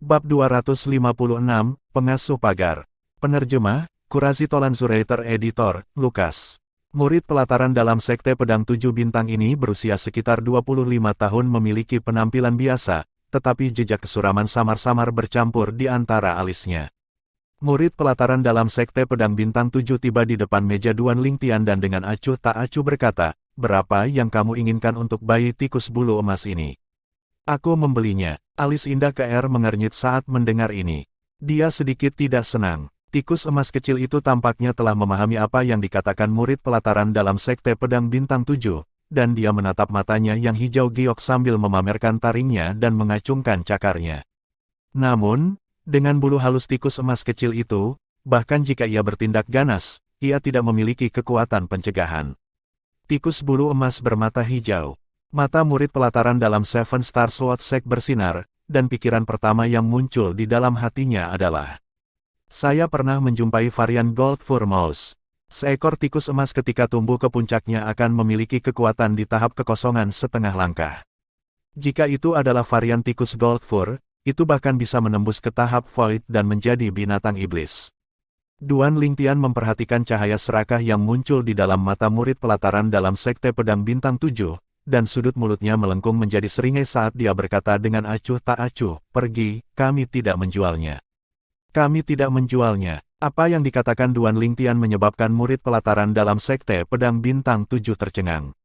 Bab 256, Pengasuh Pagar. Penerjemah, Kurasi Tolanzurator Editor, Lukas. Murid pelataran dalam Sekte Pedang 7 Bintang ini berusia sekitar 25 tahun memiliki penampilan biasa, tetapi jejak kesuraman samar-samar bercampur di antara alisnya. Murid pelataran dalam Sekte Pedang Bintang 7 tiba di depan meja Duan Lingtian dan dengan acuh tak acuh berkata, "Berapa yang kamu inginkan untuk bayi tikus bulu emas ini?" "Aku membelinya." Alis indah KR mengernyit saat mendengar ini. Dia sedikit tidak senang. Tikus emas kecil itu tampaknya telah memahami apa yang dikatakan murid pelataran dalam Sekte Pedang Bintang 7, dan dia menatap matanya yang hijau giok sambil memamerkan taringnya dan mengacungkan cakarnya. Namun, dengan bulu halus tikus emas kecil itu, bahkan jika ia bertindak ganas, ia tidak memiliki kekuatan pencegahan. Tikus bulu emas bermata hijau. Mata murid pelataran dalam Seven Star Sword Sect bersinar, dan pikiran pertama yang muncul di dalam hatinya adalah, "Saya pernah menjumpai varian Gold Fur Mouse. Seekor tikus emas ketika tumbuh ke puncaknya akan memiliki kekuatan di tahap kekosongan setengah langkah. Jika itu adalah varian tikus Gold Fur, itu bahkan bisa menembus ke tahap Void dan menjadi binatang iblis." Duan Lingtian memperhatikan cahaya serakah yang muncul di dalam mata murid pelataran dalam Sekte Pedang Bintang 7, dan sudut mulutnya melengkung menjadi seringai saat dia berkata dengan acuh tak acuh, "Pergi, kami tidak menjualnya." "Kami tidak menjualnya." Apa yang dikatakan Duan Lingtian menyebabkan murid pelataran dalam Sekte Pedang Bintang 7 tercengang.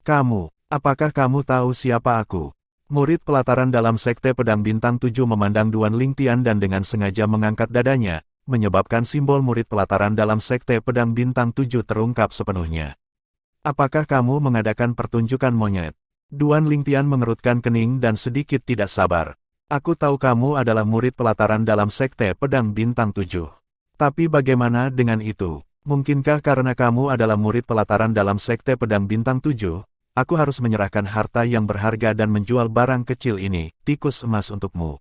"Kamu, apakah kamu tahu siapa aku?" Murid pelataran dalam Sekte Pedang Bintang 7 memandang Duan Lingtian dan dengan sengaja mengangkat dadanya, menyebabkan simbol murid pelataran dalam Sekte Pedang Bintang 7 terungkap sepenuhnya. "Apakah kamu mengadakan pertunjukan monyet?" Duan Lingtian mengerutkan kening dan sedikit tidak sabar. "Aku tahu kamu adalah murid pelataran dalam Sekte Pedang Bintang 7. Tapi bagaimana dengan itu? Mungkinkah karena kamu adalah murid pelataran dalam Sekte Pedang Bintang 7, aku harus menyerahkan harta yang berharga dan menjual barang kecil ini, tikus emas untukmu?"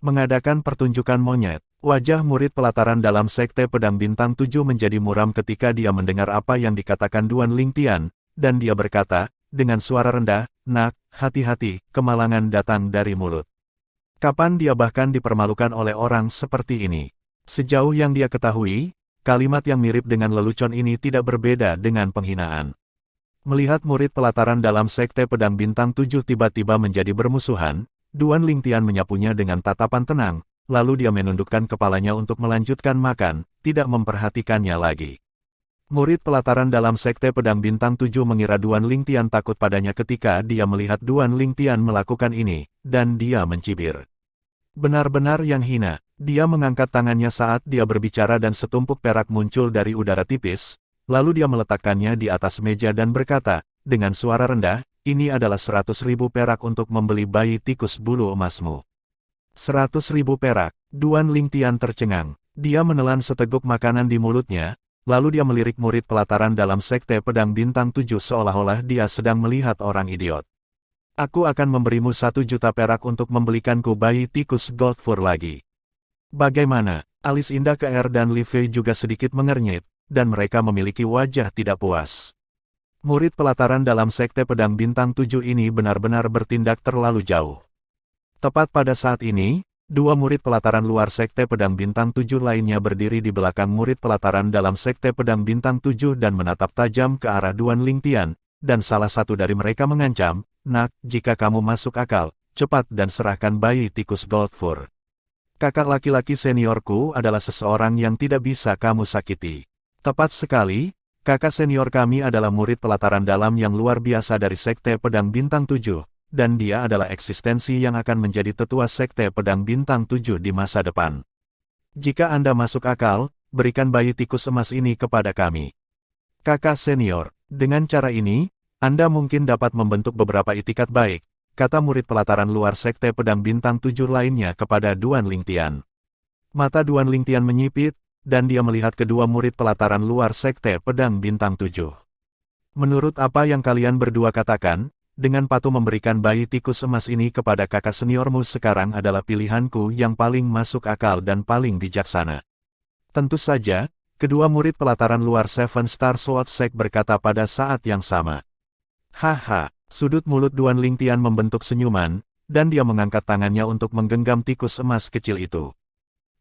Mengadakan pertunjukan monyet. Wajah murid pelataran dalam Sekte Pedang Bintang 7 menjadi muram ketika dia mendengar apa yang dikatakan Duan Lingtian, dan dia berkata, dengan suara rendah, "Nak, hati-hati, kemalangan datang dari mulut." Kapan dia bahkan dipermalukan oleh orang seperti ini? Sejauh yang dia ketahui, kalimat yang mirip dengan lelucon ini tidak berbeda dengan penghinaan. Melihat murid pelataran dalam Sekte Pedang Bintang 7 tiba-tiba menjadi bermusuhan, Duan Lingtian menyapunya dengan tatapan tenang, lalu dia menundukkan kepalanya untuk melanjutkan makan, tidak memperhatikannya lagi. Murid pelataran dalam Sekte Pedang Bintang 7 mengira Duan Lingtian takut padanya ketika dia melihat Duan Lingtian melakukan ini, dan dia mencibir. Benar-benar yang hina. Dia mengangkat tangannya saat dia berbicara dan setumpuk perak muncul dari udara tipis, lalu dia meletakkannya di atas meja dan berkata, dengan suara rendah, "Ini adalah 100.000 perak untuk membeli bayi tikus bulu emasmu." 100.000 perak. Duan Lingtian tercengang. Dia menelan seteguk makanan di mulutnya, lalu dia melirik murid pelataran dalam Sekte Pedang Bintang 7 seolah-olah dia sedang melihat orang idiot. "Aku akan memberimu 1 juta perak untuk membelikanku bayi tikus Gold Fur lagi." "Bagaimana?" Alis indah KR dan Li Fei juga sedikit mengernyit, dan mereka memiliki wajah tidak puas. Murid pelataran dalam Sekte Pedang Bintang 7 ini benar-benar bertindak terlalu jauh. Tepat pada saat ini, dua murid pelataran luar Sekte Pedang Bintang 7 lainnya berdiri di belakang murid pelataran dalam Sekte Pedang Bintang 7 dan menatap tajam ke arah Duan Lingtian, dan salah satu dari mereka mengancam, "Nak, jika kamu masuk akal, cepat dan serahkan bayi tikus Gold Fur. Kakak laki-laki seniorku adalah seseorang yang tidak bisa kamu sakiti." "Tepat sekali, kakak senior kami adalah murid pelataran dalam yang luar biasa dari Sekte Pedang Bintang 7, dan dia adalah eksistensi yang akan menjadi tetua Sekte Pedang Bintang 7 di masa depan. Jika Anda masuk akal, berikan bayi tikus emas ini kepada kami." "Kakak senior, dengan cara ini, Anda mungkin dapat membentuk beberapa itikat baik," kata murid pelataran luar Sekte Pedang Bintang 7 lainnya kepada Duan Lingtian. Mata Duan Lingtian menyipit, dan dia melihat kedua murid pelataran luar Sekte Pedang Bintang 7. "Menurut apa yang kalian berdua katakan, dengan patuh memberikan bayi tikus emas ini kepada kakak seniormu sekarang adalah pilihanku yang paling masuk akal dan paling bijaksana." Tentu saja, kedua murid pelataran luar Seven Star Sword Sect berkata pada saat yang sama. Haha, sudut mulut Duan Lingtian membentuk senyuman, dan dia mengangkat tangannya untuk menggenggam tikus emas kecil itu.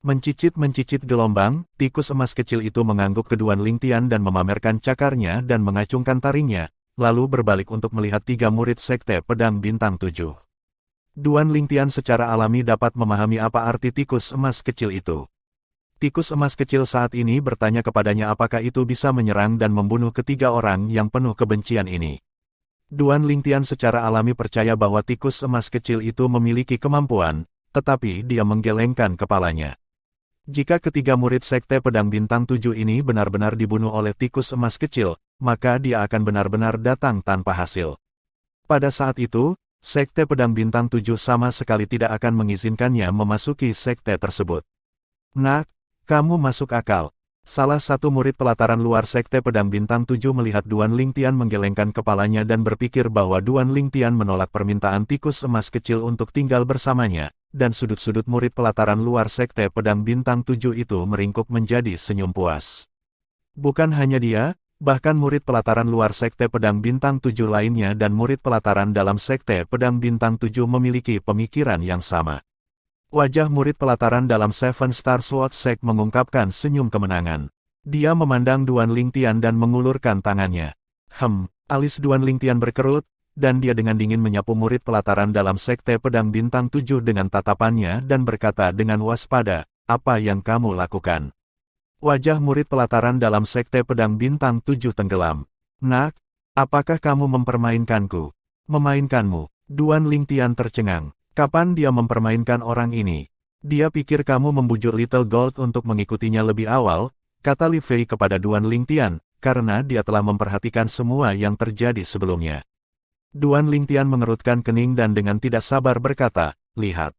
Mencicit-mencicit gelombang, tikus emas kecil itu mengangguk ke Duan Lingtian dan memamerkan cakarnya dan mengacungkan taringnya, lalu berbalik untuk melihat 3 murid Sekte Pedang Bintang 7. Duan Lingtian secara alami dapat memahami apa arti tikus emas kecil itu. Tikus emas kecil saat ini bertanya kepadanya apakah itu bisa menyerang dan membunuh ketiga orang yang penuh kebencian ini. Duan Lingtian secara alami percaya bahwa tikus emas kecil itu memiliki kemampuan, tetapi dia menggelengkan kepalanya. Jika ketiga murid Sekte Pedang Bintang 7 ini benar-benar dibunuh oleh tikus emas kecil, maka dia akan benar-benar datang tanpa hasil. Pada saat itu, Sekte Pedang Bintang 7 sama sekali tidak akan mengizinkannya memasuki sekte tersebut. Nak, kamu masuk akal. Salah satu murid pelataran luar Sekte Pedang Bintang 7 melihat Duan Lingtian menggelengkan kepalanya dan berpikir bahwa Duan Lingtian menolak permintaan tikus emas kecil untuk tinggal bersamanya, dan sudut-sudut murid pelataran luar Sekte Pedang Bintang 7 itu meringkuk menjadi senyum puas. Bukan hanya dia, bahkan murid pelataran luar Sekte Pedang Bintang 7 lainnya dan murid pelataran dalam Sekte Pedang Bintang 7 memiliki pemikiran yang sama. Wajah murid pelataran dalam Seven Star Sword Sect mengungkapkan senyum kemenangan. Dia memandang Duan Lingtian dan mengulurkan tangannya. Alis Duan Lingtian berkerut, dan dia dengan dingin menyapu murid pelataran dalam Sekte Pedang Bintang 7 dengan tatapannya dan berkata dengan waspada, "Apa yang kamu lakukan?" Wajah murid pelataran dalam Sekte Pedang Bintang 7 tenggelam. "Nak, apakah kamu mempermainkanku?" "Memainkanmu?" Duan Lingtian tercengang. Kapan dia mempermainkan orang ini? Dia pikir kamu membujuk Little Gold untuk mengikutinya lebih awal, kata Li Fei kepada Duan Lingtian, karena dia telah memperhatikan semua yang terjadi sebelumnya. Duan Lingtian mengerutkan kening dan dengan tidak sabar berkata, "Lihat.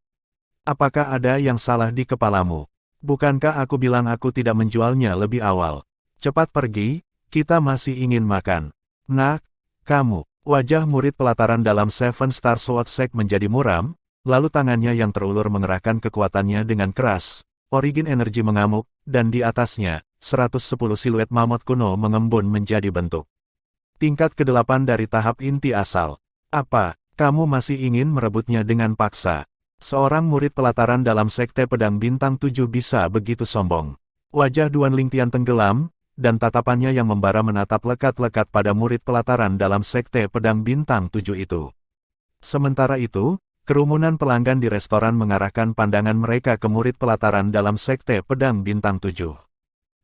Apakah ada yang salah di kepalamu? Bukankah aku bilang aku tidak menjualnya lebih awal? Cepat pergi, kita masih ingin makan." "Nak, kamu." Wajah murid pelataran dalam Seven Star Sword Sect menjadi muram, lalu tangannya yang terulur mengerahkan kekuatannya dengan keras. Origin energi mengamuk, dan di atasnya, 110 siluet mamut kuno mengembun menjadi bentuk. Tingkat ke-8 dari tahap inti asal. "Apa, kamu masih ingin merebutnya dengan paksa?" Seorang murid pelataran dalam Sekte Pedang Bintang 7 bisa begitu sombong. Wajah Duan Lingtian tenggelam, dan tatapannya yang membara menatap lekat-lekat pada murid pelataran dalam Sekte Pedang Bintang 7 itu. Sementara itu, kerumunan pelanggan di restoran mengarahkan pandangan mereka ke murid pelataran dalam Sekte Pedang Bintang 7.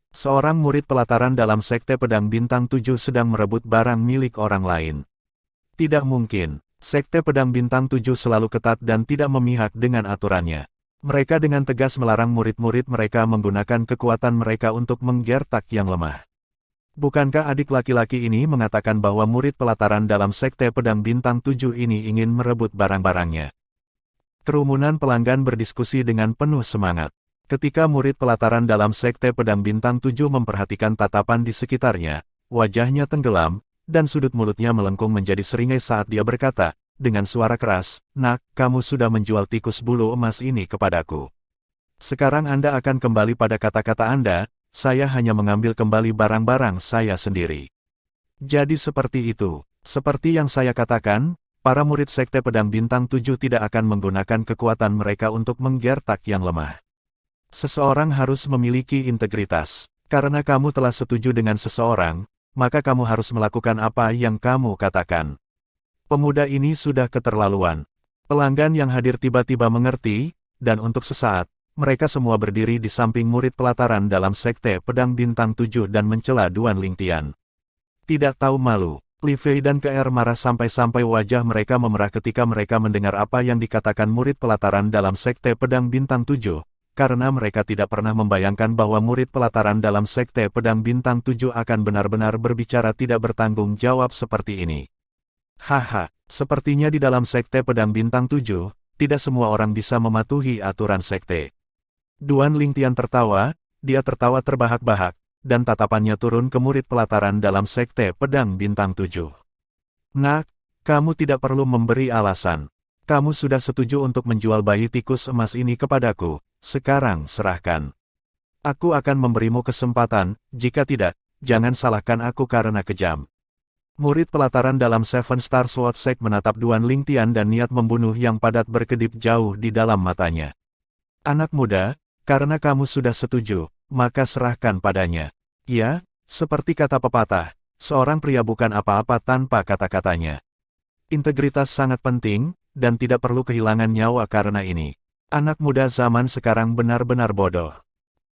Seorang murid pelataran dalam Sekte Pedang Bintang 7 sedang merebut barang milik orang lain. Tidak mungkin, Sekte Pedang Bintang 7 selalu ketat dan tidak memihak dengan aturannya. Mereka dengan tegas melarang murid-murid mereka menggunakan kekuatan mereka untuk menggertak yang lemah. Bukankah adik laki-laki ini mengatakan bahwa murid pelataran dalam Sekte Pedang Bintang 7 ini ingin merebut barang-barangnya? Kerumunan pelanggan berdiskusi dengan penuh semangat. Ketika murid pelataran dalam Sekte Pedang Bintang 7 memperhatikan tatapan di sekitarnya, wajahnya tenggelam, dan sudut mulutnya melengkung menjadi seringai saat dia berkata, dengan suara keras, "Nak, kamu sudah menjual tikus bulu emas ini kepadaku. Sekarang Anda akan kembali pada kata-kata Anda, saya hanya mengambil kembali barang-barang saya sendiri." Jadi seperti itu. Seperti yang saya katakan, para murid Sekte Pedang Bintang 7 tidak akan menggunakan kekuatan mereka untuk menggertak yang lemah. Seseorang harus memiliki integritas. Karena kamu telah setuju dengan seseorang, maka kamu harus melakukan apa yang kamu katakan. Pemuda ini sudah keterlaluan. Pelanggan yang hadir tiba-tiba mengerti, dan untuk sesaat, mereka semua berdiri di samping murid pelataran dalam Sekte Pedang Bintang 7 dan mencela Duan Lingtian. Tidak tahu malu, Li Fei dan KR marah sampai-sampai wajah mereka memerah ketika mereka mendengar apa yang dikatakan murid pelataran dalam Sekte Pedang Bintang 7, karena mereka tidak pernah membayangkan bahwa murid pelataran dalam Sekte Pedang Bintang 7 akan benar-benar berbicara tidak bertanggung jawab seperti ini. Haha, sepertinya di dalam Sekte Pedang Bintang 7, tidak semua orang bisa mematuhi aturan sekte. Duan Lingtian tertawa, dia tertawa terbahak-bahak, dan tatapannya turun ke murid pelataran dalam Sekte Pedang Bintang 7. "Nak, kamu tidak perlu memberi alasan. Kamu sudah setuju untuk menjual bayi tikus emas ini kepadaku, sekarang serahkan. Aku akan memberimu kesempatan, jika tidak, jangan salahkan aku karena kejam." Murid pelataran dalam Seven Star Sword Sect menatap Duan Lingtian dan niat membunuh yang padat berkedip jauh di dalam matanya. Anak muda, karena kamu sudah setuju, maka serahkan padanya. Ya, seperti kata pepatah, seorang pria bukan apa-apa tanpa kata-katanya. Integritas sangat penting, dan tidak perlu kehilangan nyawa karena ini. Anak muda zaman sekarang benar-benar bodoh.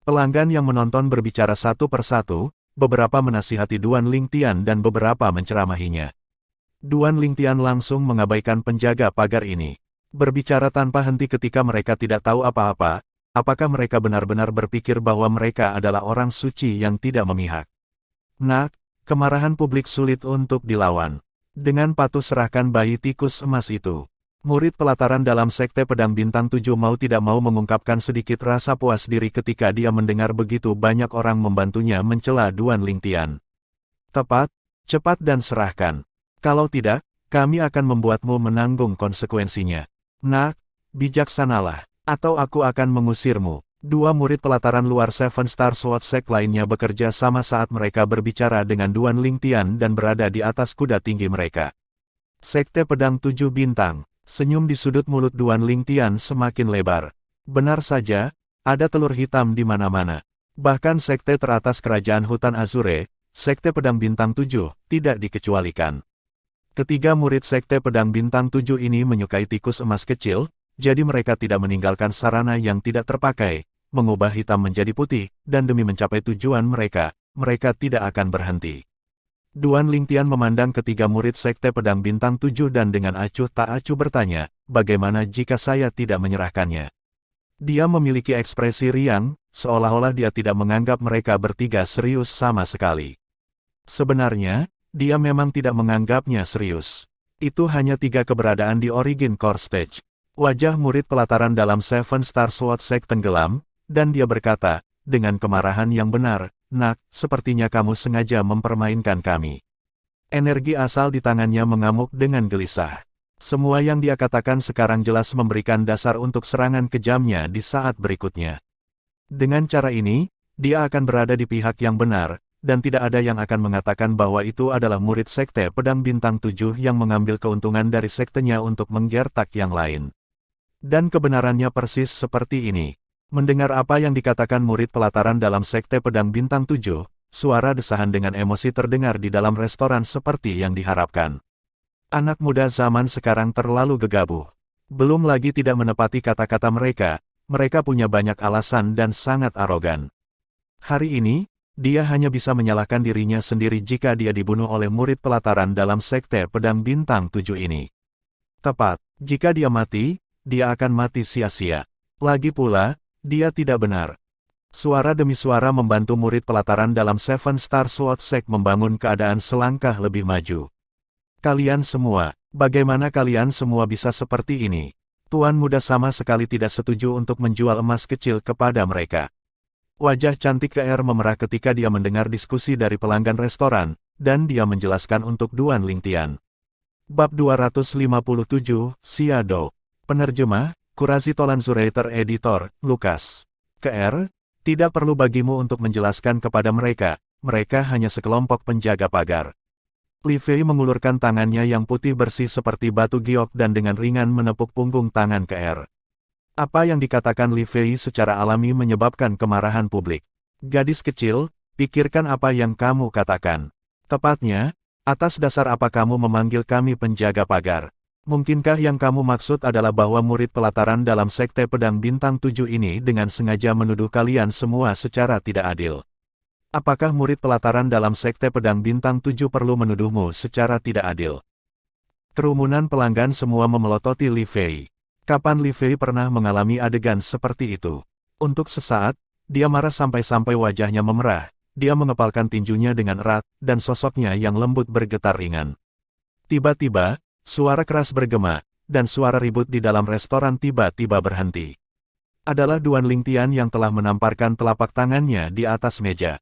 Pelanggan yang menonton berbicara satu persatu, beberapa menasihati Duan Lingtian dan beberapa menceramahinya. Duan Lingtian langsung mengabaikan penjaga pagar ini. Berbicara tanpa henti ketika mereka tidak tahu apa-apa, apakah mereka benar-benar berpikir bahwa mereka adalah orang suci yang tidak memihak. Nak, kemarahan publik sulit untuk dilawan. Dengan patuh serahkan bayi tikus emas itu. Murid pelataran dalam Sekte Pedang Bintang 7 mau tidak mau mengungkapkan sedikit rasa puas diri ketika dia mendengar begitu banyak orang membantunya mencela Duan Lingtian. Tepat, cepat dan serahkan. Kalau tidak, kami akan membuatmu menanggung konsekuensinya. Nak, bijaksanalah, atau aku akan mengusirmu. Dua murid pelataran luar Seven Star Sword Sect lainnya bekerja sama saat mereka berbicara dengan Duan Lingtian dan berada di atas kuda tinggi mereka. Sekte Pedang 7 Bintang. Senyum di sudut mulut Duan Lingtian semakin lebar. Benar saja, ada telur hitam di mana-mana. Bahkan sekte teratas kerajaan hutan Azure, Sekte Pedang Bintang 7, tidak dikecualikan. Ketiga murid Sekte Pedang Bintang 7 ini menyukai tikus emas kecil, jadi mereka tidak meninggalkan sarana yang tidak terpakai, mengubah hitam menjadi putih, dan demi mencapai tujuan mereka tidak akan berhenti. Duan Lingtian memandang ketiga murid Sekte Pedang Bintang 7 dan dengan acuh tak acuh bertanya, bagaimana jika saya tidak menyerahkannya? Dia memiliki ekspresi riang, seolah-olah dia tidak menganggap mereka bertiga serius sama sekali. Sebenarnya, dia memang tidak menganggapnya serius. Itu hanya tiga keberadaan di Origin Core Stage. Wajah murid pelataran dalam Seven Star Sword Sect tenggelam, dan dia berkata, dengan kemarahan yang benar, Nak, sepertinya kamu sengaja mempermainkan kami. Energi asal di tangannya mengamuk dengan gelisah. Semua yang dia katakan sekarang jelas memberikan dasar untuk serangan kejamnya di saat berikutnya. Dengan cara ini, dia akan berada di pihak yang benar, dan tidak ada yang akan mengatakan bahwa itu adalah murid Sekte Pedang Bintang 7 yang mengambil keuntungan dari sektenya untuk menggertak yang lain. Dan kebenarannya persis seperti ini. Mendengar apa yang dikatakan murid pelataran dalam Sekte Pedang Bintang 7, suara desahan dengan emosi terdengar di dalam restoran seperti yang diharapkan. Anak muda zaman sekarang terlalu gegabah. Belum lagi tidak menepati kata-kata mereka punya banyak alasan dan sangat arogan. Hari ini, dia hanya bisa menyalahkan dirinya sendiri jika dia dibunuh oleh murid pelataran dalam Sekte Pedang Bintang 7 ini. Tepat, jika dia mati, dia akan mati sia-sia. Lagi pula, dia tidak benar. Suara demi suara membantu murid pelataran dalam Seven Star Sword Sect membangun keadaan selangkah lebih maju. Kalian semua, bagaimana kalian semua bisa seperti ini? Tuan muda sama sekali tidak setuju untuk menjual emas kecil kepada mereka. Wajah cantik KR memerah ketika dia mendengar diskusi dari pelanggan restoran, dan dia menjelaskan untuk Duan Lingtian. Bab 257, Shadow. Penerjemah, Kurazi Tolanzurator Editor, Lukas. KR, tidak perlu bagimu untuk menjelaskan kepada mereka hanya sekelompok penjaga pagar. Li Fei mengulurkan tangannya yang putih bersih seperti batu giok dan dengan ringan menepuk punggung tangan KR. Apa yang dikatakan Li Fei secara alami menyebabkan kemarahan publik. Gadis kecil, pikirkan apa yang kamu katakan. Tepatnya, atas dasar apa kamu memanggil kami penjaga pagar? Mungkinkah yang kamu maksud adalah bahwa murid pelataran dalam Sekte Pedang Bintang 7 ini dengan sengaja menuduh kalian semua secara tidak adil? Apakah murid pelataran dalam Sekte Pedang Bintang 7 perlu menuduhmu secara tidak adil? Kerumunan pelanggan semua memelototi Li Fei. Kapan Li Fei pernah mengalami adegan seperti itu? Untuk sesaat, dia marah sampai-sampai wajahnya memerah, dia mengepalkan tinjunya dengan erat, dan sosoknya yang lembut bergetar ringan. Tiba-tiba, suara keras bergema, dan suara ribut di dalam restoran tiba-tiba berhenti. Adalah Duan Lingtian yang telah menamparkan telapak tangannya di atas meja.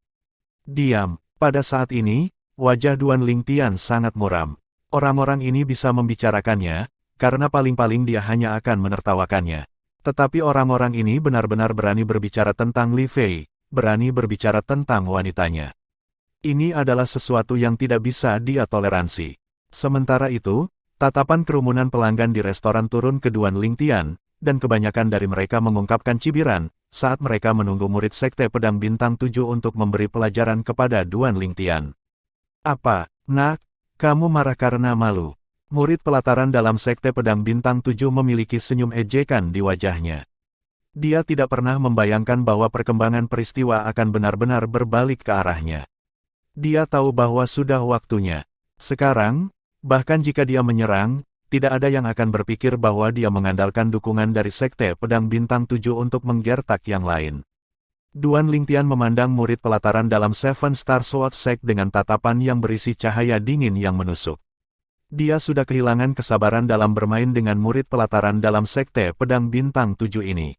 Diam, pada saat ini, wajah Duan Lingtian sangat muram. Orang-orang ini bisa membicarakannya, karena paling-paling dia hanya akan menertawakannya. Tetapi orang-orang ini benar-benar berani berbicara tentang Li Fei, berani berbicara tentang wanitanya. Ini adalah sesuatu yang tidak bisa dia toleransi. Sementara itu, tatapan kerumunan pelanggan di restoran turun ke Duan Lingtian, dan kebanyakan dari mereka mengungkapkan cibiran, saat mereka menunggu murid Sekte Pedang Bintang 7 untuk memberi pelajaran kepada Duan Lingtian. Apa, nak? Kamu marah karena malu? Murid pelataran dalam Sekte Pedang Bintang 7 memiliki senyum ejekan di wajahnya. Dia tidak pernah membayangkan bahwa perkembangan peristiwa akan benar-benar berbalik ke arahnya. Dia tahu bahwa sudah waktunya. Sekarang, bahkan jika dia menyerang, tidak ada yang akan berpikir bahwa dia mengandalkan dukungan dari Sekte Pedang Bintang 7 untuk menggertak yang lain. Duan Lingtian memandang murid pelataran dalam Seven Star Sword Sect dengan tatapan yang berisi cahaya dingin yang menusuk. Dia sudah kehilangan kesabaran dalam bermain dengan murid pelataran dalam Sekte Pedang Bintang 7 ini.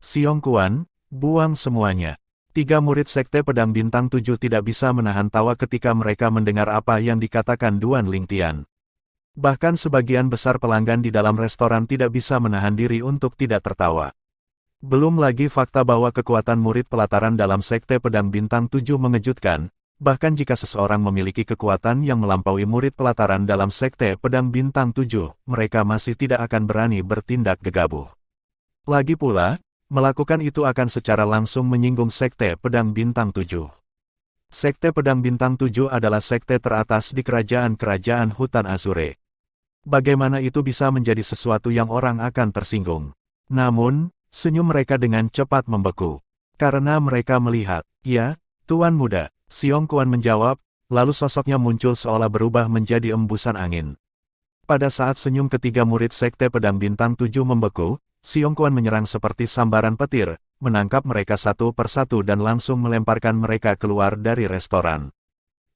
Xiong Quan, buang semuanya. 3 murid Sekte Pedang Bintang 7 tidak bisa menahan tawa ketika mereka mendengar apa yang dikatakan Duan Lingtian. Bahkan sebagian besar pelanggan di dalam restoran tidak bisa menahan diri untuk tidak tertawa. Belum lagi fakta bahwa kekuatan murid pelataran dalam Sekte Pedang Bintang 7 mengejutkan, bahkan jika seseorang memiliki kekuatan yang melampaui murid pelataran dalam Sekte Pedang Bintang 7, mereka masih tidak akan berani bertindak gegabah. Lagi pula, melakukan itu akan secara langsung menyinggung Sekte Pedang Bintang 7. Sekte Pedang Bintang 7 adalah sekte teratas di kerajaan-kerajaan Hutan Azure. Bagaimana itu bisa menjadi sesuatu yang orang akan tersinggung? Namun, senyum mereka dengan cepat membeku. Karena mereka melihat, ya, Tuan Muda, Xiong Quan menjawab, lalu sosoknya muncul seolah berubah menjadi embusan angin. Pada saat senyum ketiga murid Sekte Pedang Bintang 7 membeku, Xiong Quan menyerang seperti sambaran petir, menangkap mereka satu persatu dan langsung melemparkan mereka keluar dari restoran.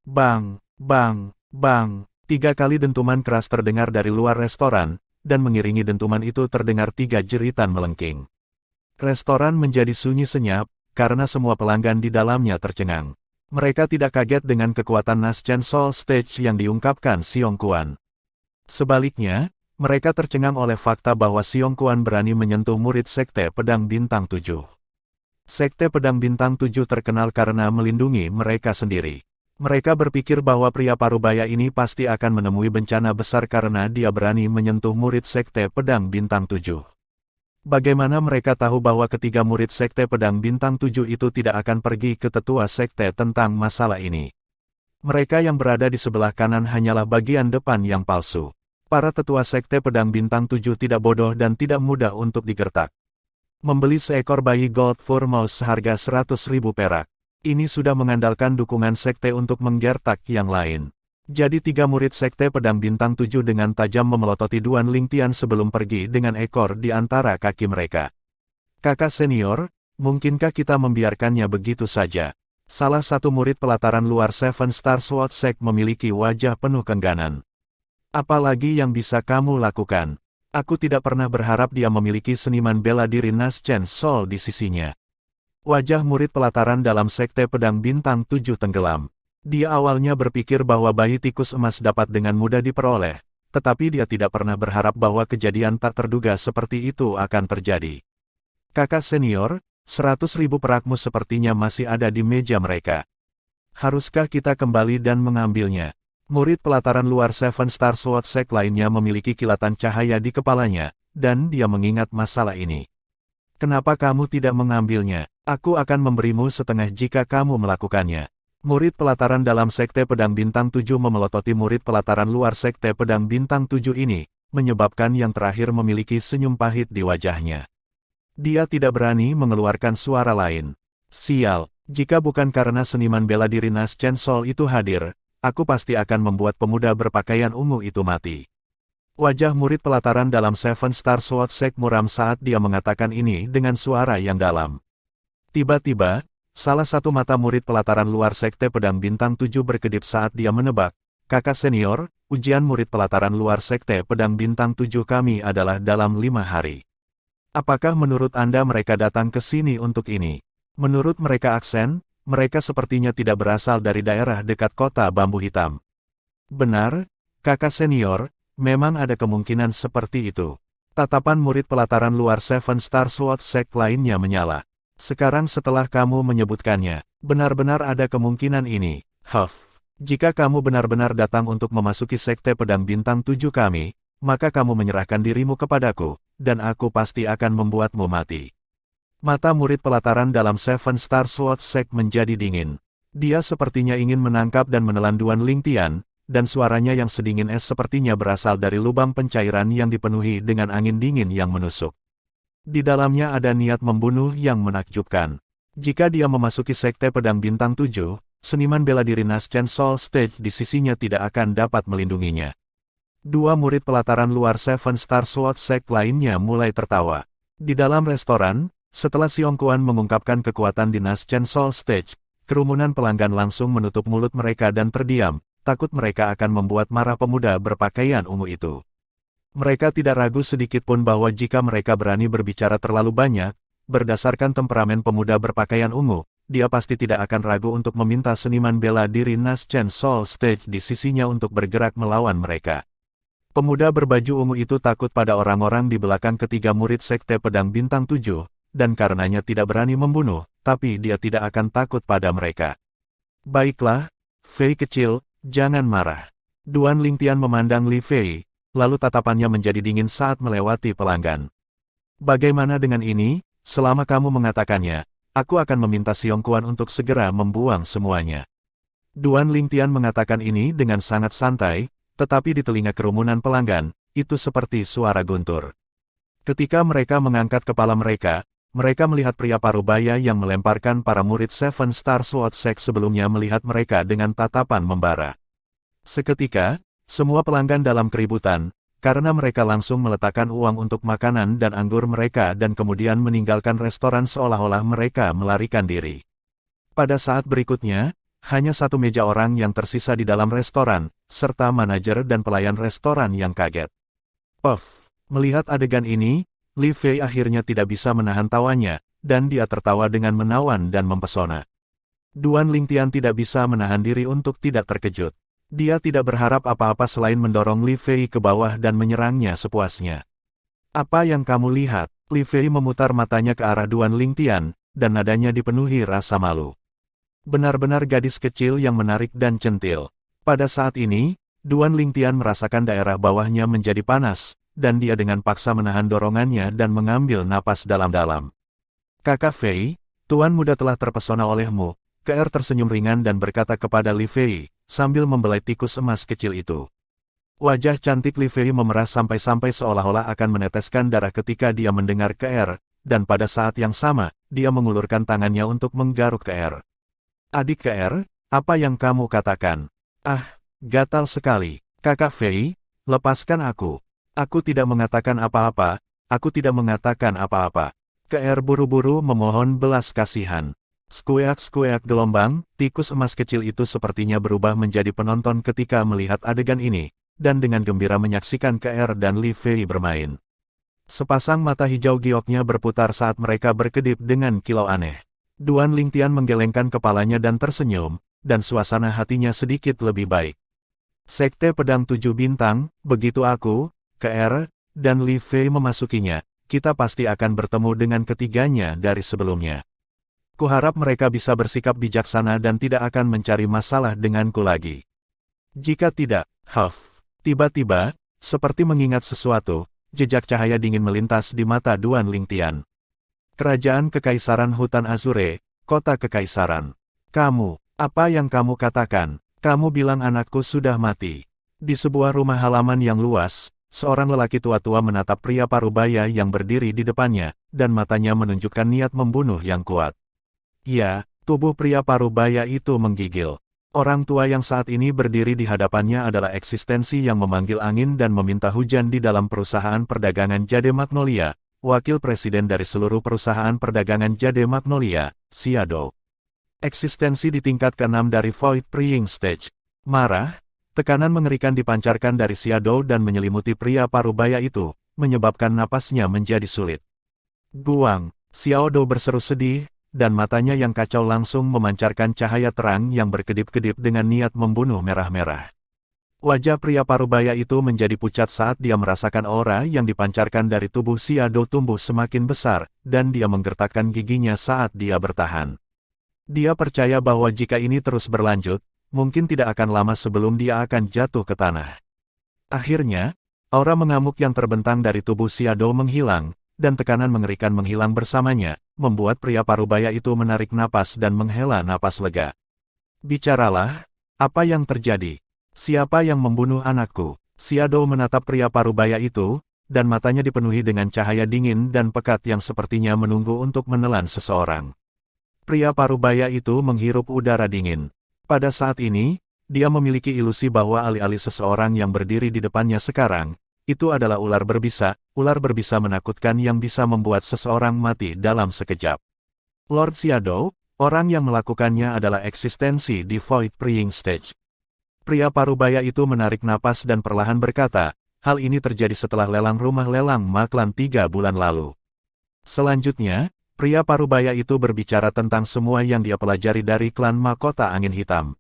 Bang, bang, bang, 3 kali dentuman keras terdengar dari luar restoran, dan mengiringi dentuman itu terdengar 3 jeritan melengking. Restoran menjadi sunyi senyap, karena semua pelanggan di dalamnya tercengang. Mereka tidak kaget dengan kekuatan Naschen Soul Stage yang diungkapkan Xiong Quan. Sebaliknya, mereka tercengang oleh fakta bahwa Xiong Quan berani menyentuh murid Sekte Pedang Bintang 7. Sekte Pedang Bintang 7 terkenal karena melindungi mereka sendiri. Mereka berpikir bahwa pria parubaya ini pasti akan menemui bencana besar karena dia berani menyentuh murid Sekte Pedang Bintang 7. Bagaimana mereka tahu bahwa ketiga murid Sekte Pedang Bintang 7 itu tidak akan pergi ke tetua sekte tentang masalah ini? Mereka yang berada di sebelah kanan hanyalah bagian depan yang palsu. Para tetua Sekte Pedang Bintang 7 tidak bodoh dan tidak mudah untuk digertak. Membeli seekor bayi Gold Fur Mouse seharga 100.000 perak. Ini sudah mengandalkan dukungan sekte untuk menggertak yang lain. Jadi 3 murid Sekte Pedang Bintang 7 dengan tajam memelototi Duan Lingtian sebelum pergi dengan ekor di antara kaki mereka. Kakak senior, mungkinkah kita membiarkannya begitu saja? Salah satu murid pelataran luar Seven Star Sword Sect memiliki wajah penuh kengganan. Apalagi yang bisa kamu lakukan? Aku tidak pernah berharap dia memiliki seniman bela diri Naschen Soul di sisinya. Wajah murid pelataran dalam Sekte Pedang Bintang 7 tenggelam. Dia awalnya berpikir bahwa bayi tikus emas dapat dengan mudah diperoleh, tetapi dia tidak pernah berharap bahwa kejadian tak terduga seperti itu akan terjadi. Kakak senior, 100.000 perakmu sepertinya masih ada di meja mereka. Haruskah kita kembali dan mengambilnya? Murid pelataran luar Seven Star Sword Sect lainnya memiliki kilatan cahaya di kepalanya, dan dia mengingat masalah ini. Kenapa kamu tidak mengambilnya? Aku akan memberimu setengah jika kamu melakukannya. Murid pelataran dalam Sekte Pedang Bintang 7 memelototi murid pelataran luar Sekte Pedang Bintang 7 ini, menyebabkan yang terakhir memiliki senyum pahit di wajahnya. Dia tidak berani mengeluarkan suara lain. Sial, jika bukan karena seniman bela diri Naschen Soul itu hadir, aku pasti akan membuat pemuda berpakaian ungu itu mati. Wajah murid pelataran dalam Seven Star Sword Sect muram saat dia mengatakan ini dengan suara yang dalam. Tiba-tiba, salah satu mata murid pelataran luar Sekte Pedang Bintang 7 berkedip saat dia menebak, kakak senior, ujian murid pelataran luar Sekte Pedang Bintang 7 kami adalah dalam 5 hari. Apakah menurut Anda mereka datang ke sini untuk ini? Menurut mereka aksen, mereka sepertinya tidak berasal dari daerah dekat kota Bambu Hitam. Benar, kakak senior, memang ada kemungkinan seperti itu. Tatapan murid pelataran luar Seven Star Sword Sect lainnya menyala. Sekarang setelah kamu menyebutkannya, benar-benar ada kemungkinan ini. Jika kamu benar-benar datang untuk memasuki Sekte Pedang Bintang 7 kami, maka kamu menyerahkan dirimu kepadaku, dan aku pasti akan membuatmu mati. Mata murid pelataran dalam Seven Star Sword Sect menjadi dingin. Dia sepertinya ingin menangkap dan menelan Duan Lingtian, dan suaranya yang sedingin es sepertinya berasal dari lubang pencairan yang dipenuhi dengan angin dingin yang menusuk. Di dalamnya ada niat membunuh yang menakjubkan. Jika dia memasuki Sekte Pedang Bintang 7, seniman bela diri Naschen Soul Stage di sisinya tidak akan dapat melindunginya. Dua murid pelataran luar Seven Star Sword Sect lainnya mulai tertawa. Di dalam restoran, setelah Xiong Kuan mengungkapkan kekuatan di Naschen Soul Stage, kerumunan pelanggan langsung menutup mulut mereka dan terdiam, takut mereka akan membuat marah pemuda berpakaian ungu itu. Mereka tidak ragu sedikit pun bahwa jika mereka berani berbicara terlalu banyak, berdasarkan temperamen pemuda berpakaian ungu, dia pasti tidak akan ragu untuk meminta seniman bela diri Naschen Soul Stage di sisinya untuk bergerak melawan mereka. Pemuda berbaju ungu itu takut pada orang-orang di belakang ketiga murid Sekte Pedang Bintang 7, dan karenanya tidak berani membunuh, tapi dia tidak akan takut pada mereka. Baiklah, Fei kecil, jangan marah. Duan Lingtian memandang Li Fei, lalu tatapannya menjadi dingin saat melewati pelanggan. Bagaimana dengan ini, selama kamu mengatakannya, aku akan meminta Xiong Kuan untuk segera membuang semuanya. Duan Lingtian mengatakan ini dengan sangat santai, tetapi di telinga kerumunan pelanggan, itu seperti suara guntur. Ketika mereka mengangkat kepala mereka melihat pria parubaya yang melemparkan para murid Seven Star Sword Sect sebelumnya melihat mereka dengan tatapan membara. Seketika, semua pelanggan dalam keributan, karena mereka langsung meletakkan uang untuk makanan dan anggur mereka dan kemudian meninggalkan restoran seolah-olah mereka melarikan diri. Pada saat berikutnya, hanya satu meja orang yang tersisa di dalam restoran, serta manajer dan pelayan restoran yang kaget. Melihat adegan ini, Li Fei akhirnya tidak bisa menahan tawanya, dan dia tertawa dengan menawan dan mempesona. Duan Lingtian tidak bisa menahan diri untuk tidak terkejut. Dia tidak berharap apa-apa selain mendorong Li Fei ke bawah dan menyerangnya sepuasnya. Apa yang kamu lihat? Li Fei memutar matanya ke arah Duan Lingtian, dan nadanya dipenuhi rasa malu. Benar-benar gadis kecil yang menarik dan centil. Pada saat ini, Duan Lingtian merasakan daerah bawahnya menjadi panas, dan dia dengan paksa menahan dorongannya dan mengambil napas dalam-dalam. Kakak Fei, Tuan muda telah terpesona olehmu. KR tersenyum ringan dan berkata kepada Li Fei, sambil membelai tikus emas kecil itu. Wajah cantik Li Fei memerah sampai-sampai seolah-olah akan meneteskan darah ketika dia mendengar KR, dan pada saat yang sama, dia mengulurkan tangannya untuk menggaruk KR. Adik KR, apa yang kamu katakan? Gatal sekali. Kakak Fei, lepaskan aku. Aku tidak mengatakan apa-apa, aku tidak mengatakan apa-apa. KR buru-buru memohon belas kasihan. Skueak-skueak gelombang, tikus emas kecil itu sepertinya berubah menjadi penonton ketika melihat adegan ini, dan dengan gembira menyaksikan KR dan Li Fei bermain. Sepasang mata hijau gioknya berputar saat mereka berkedip dengan kilau aneh. Duan Lingtian menggelengkan kepalanya dan tersenyum, dan suasana hatinya sedikit lebih baik. Sekte Pedang 7 Bintang, begitu aku, KR, dan Li Fei memasukinya, kita pasti akan bertemu dengan ketiganya dari sebelumnya. Kuharap mereka bisa bersikap bijaksana dan tidak akan mencari masalah denganku lagi. Jika tidak, tiba-tiba, seperti mengingat sesuatu, jejak cahaya dingin melintas di mata Duan Lingtian. Kerajaan Kekaisaran Hutan Azure, Kota Kekaisaran. Kamu, apa yang kamu katakan? Kamu bilang anakku sudah mati. Di sebuah rumah halaman yang luas, seorang lelaki tua-tua menatap pria parubaya yang berdiri di depannya, dan matanya menunjukkan niat membunuh yang kuat. Ya, tubuh pria parubaya itu menggigil. Orang tua yang saat ini berdiri di hadapannya adalah eksistensi yang memanggil angin dan meminta hujan di dalam perusahaan perdagangan Jade Magnolia, wakil presiden dari seluruh perusahaan perdagangan Jade Magnolia, Xiaodou. Eksistensi di tingkat ke-6 dari Void Praying Stage. Marah, tekanan mengerikan dipancarkan dari Xiaodou dan menyelimuti pria parubaya itu, menyebabkan napasnya menjadi sulit. Guang, Xiaodou berseru sedih, dan matanya yang kacau langsung memancarkan cahaya terang yang berkedip-kedip dengan niat membunuh merah-merah. Wajah pria parubaya itu menjadi pucat saat dia merasakan aura yang dipancarkan dari tubuh Xiaodou tumbuh semakin besar, dan dia menggertakkan giginya saat dia bertahan. Dia percaya bahwa jika ini terus berlanjut, mungkin tidak akan lama sebelum dia akan jatuh ke tanah. Akhirnya, aura mengamuk yang terbentang dari tubuh Xiaodou menghilang, dan tekanan mengerikan menghilang bersamanya, membuat pria parubaya itu menarik napas dan menghela napas lega. Bicaralah, apa yang terjadi? Siapa yang membunuh anakku? Xiaodou menatap pria parubaya itu, dan matanya dipenuhi dengan cahaya dingin dan pekat yang sepertinya menunggu untuk menelan seseorang. Pria parubaya itu menghirup udara dingin. Pada saat ini, dia memiliki ilusi bahwa alih-alih seseorang yang berdiri di depannya sekarang, itu adalah ular berbisa menakutkan yang bisa membuat seseorang mati dalam sekejap. Lord Xiaodou, orang yang melakukannya adalah eksistensi di Void Praying Stage. Pria parubaya itu menarik napas dan perlahan berkata, hal ini terjadi setelah lelang rumah lelang Maklan 3 bulan lalu. Selanjutnya, pria parubaya itu berbicara tentang semua yang dia pelajari dari klan Mahkota Angin Hitam.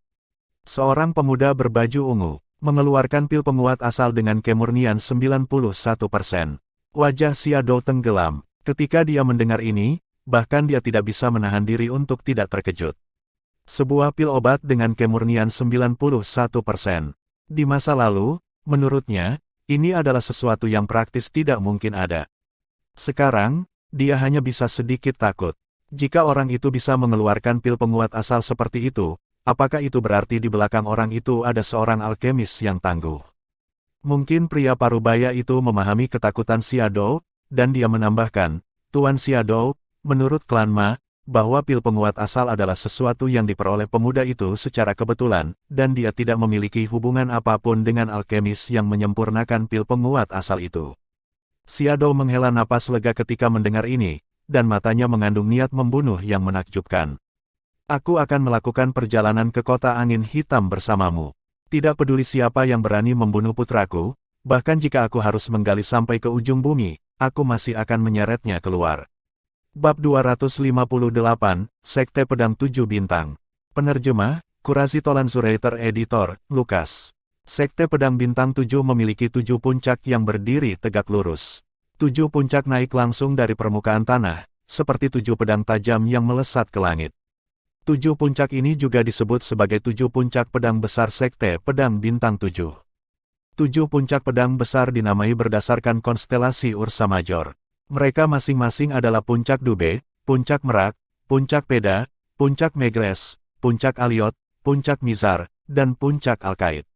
Seorang pemuda berbaju ungu, mengeluarkan pil penguat asal dengan kemurnian 91%. Wajah Xiaodou tenggelam. Ketika dia mendengar ini, bahkan dia tidak bisa menahan diri untuk tidak terkejut. Sebuah pil obat dengan kemurnian 91%. Di masa lalu, menurutnya, ini adalah sesuatu yang praktis tidak mungkin ada. Sekarang, dia hanya bisa sedikit takut. Jika orang itu bisa mengeluarkan pil penguat asal seperti itu, apakah itu berarti di belakang orang itu ada seorang alkemis yang tangguh? Mungkin pria parubaya itu memahami ketakutan Xiaodou, dan dia menambahkan, Tuan Xiaodou, menurut klan Ma, bahwa pil penguat asal adalah sesuatu yang diperoleh pemuda itu secara kebetulan, dan dia tidak memiliki hubungan apapun dengan alkemis yang menyempurnakan pil penguat asal itu. Xiaodou menghela napas lega ketika mendengar ini, dan matanya mengandung niat membunuh yang menakjubkan. Aku akan melakukan perjalanan ke kota angin hitam bersamamu. Tidak peduli siapa yang berani membunuh putraku, bahkan jika aku harus menggali sampai ke ujung bumi, aku masih akan menyeretnya keluar. Bab 258, Sekte Pedang 7 Bintang. Penerjemah, Kurasi Tolan Zuraiter Editor, Lukas. Sekte Pedang Bintang 7 memiliki 7 puncak yang berdiri tegak lurus. 7 puncak naik langsung dari permukaan tanah, seperti 7 pedang tajam yang melesat ke langit. 7 puncak ini juga disebut sebagai 7 puncak pedang besar Sekte Pedang Bintang 7. 7 puncak pedang besar dinamai berdasarkan konstelasi Ursa Major. Mereka masing-masing adalah Puncak Dube, Puncak Merak, Puncak Peda, Puncak Megres, Puncak Aliot, Puncak Mizar, dan Puncak Alkaid.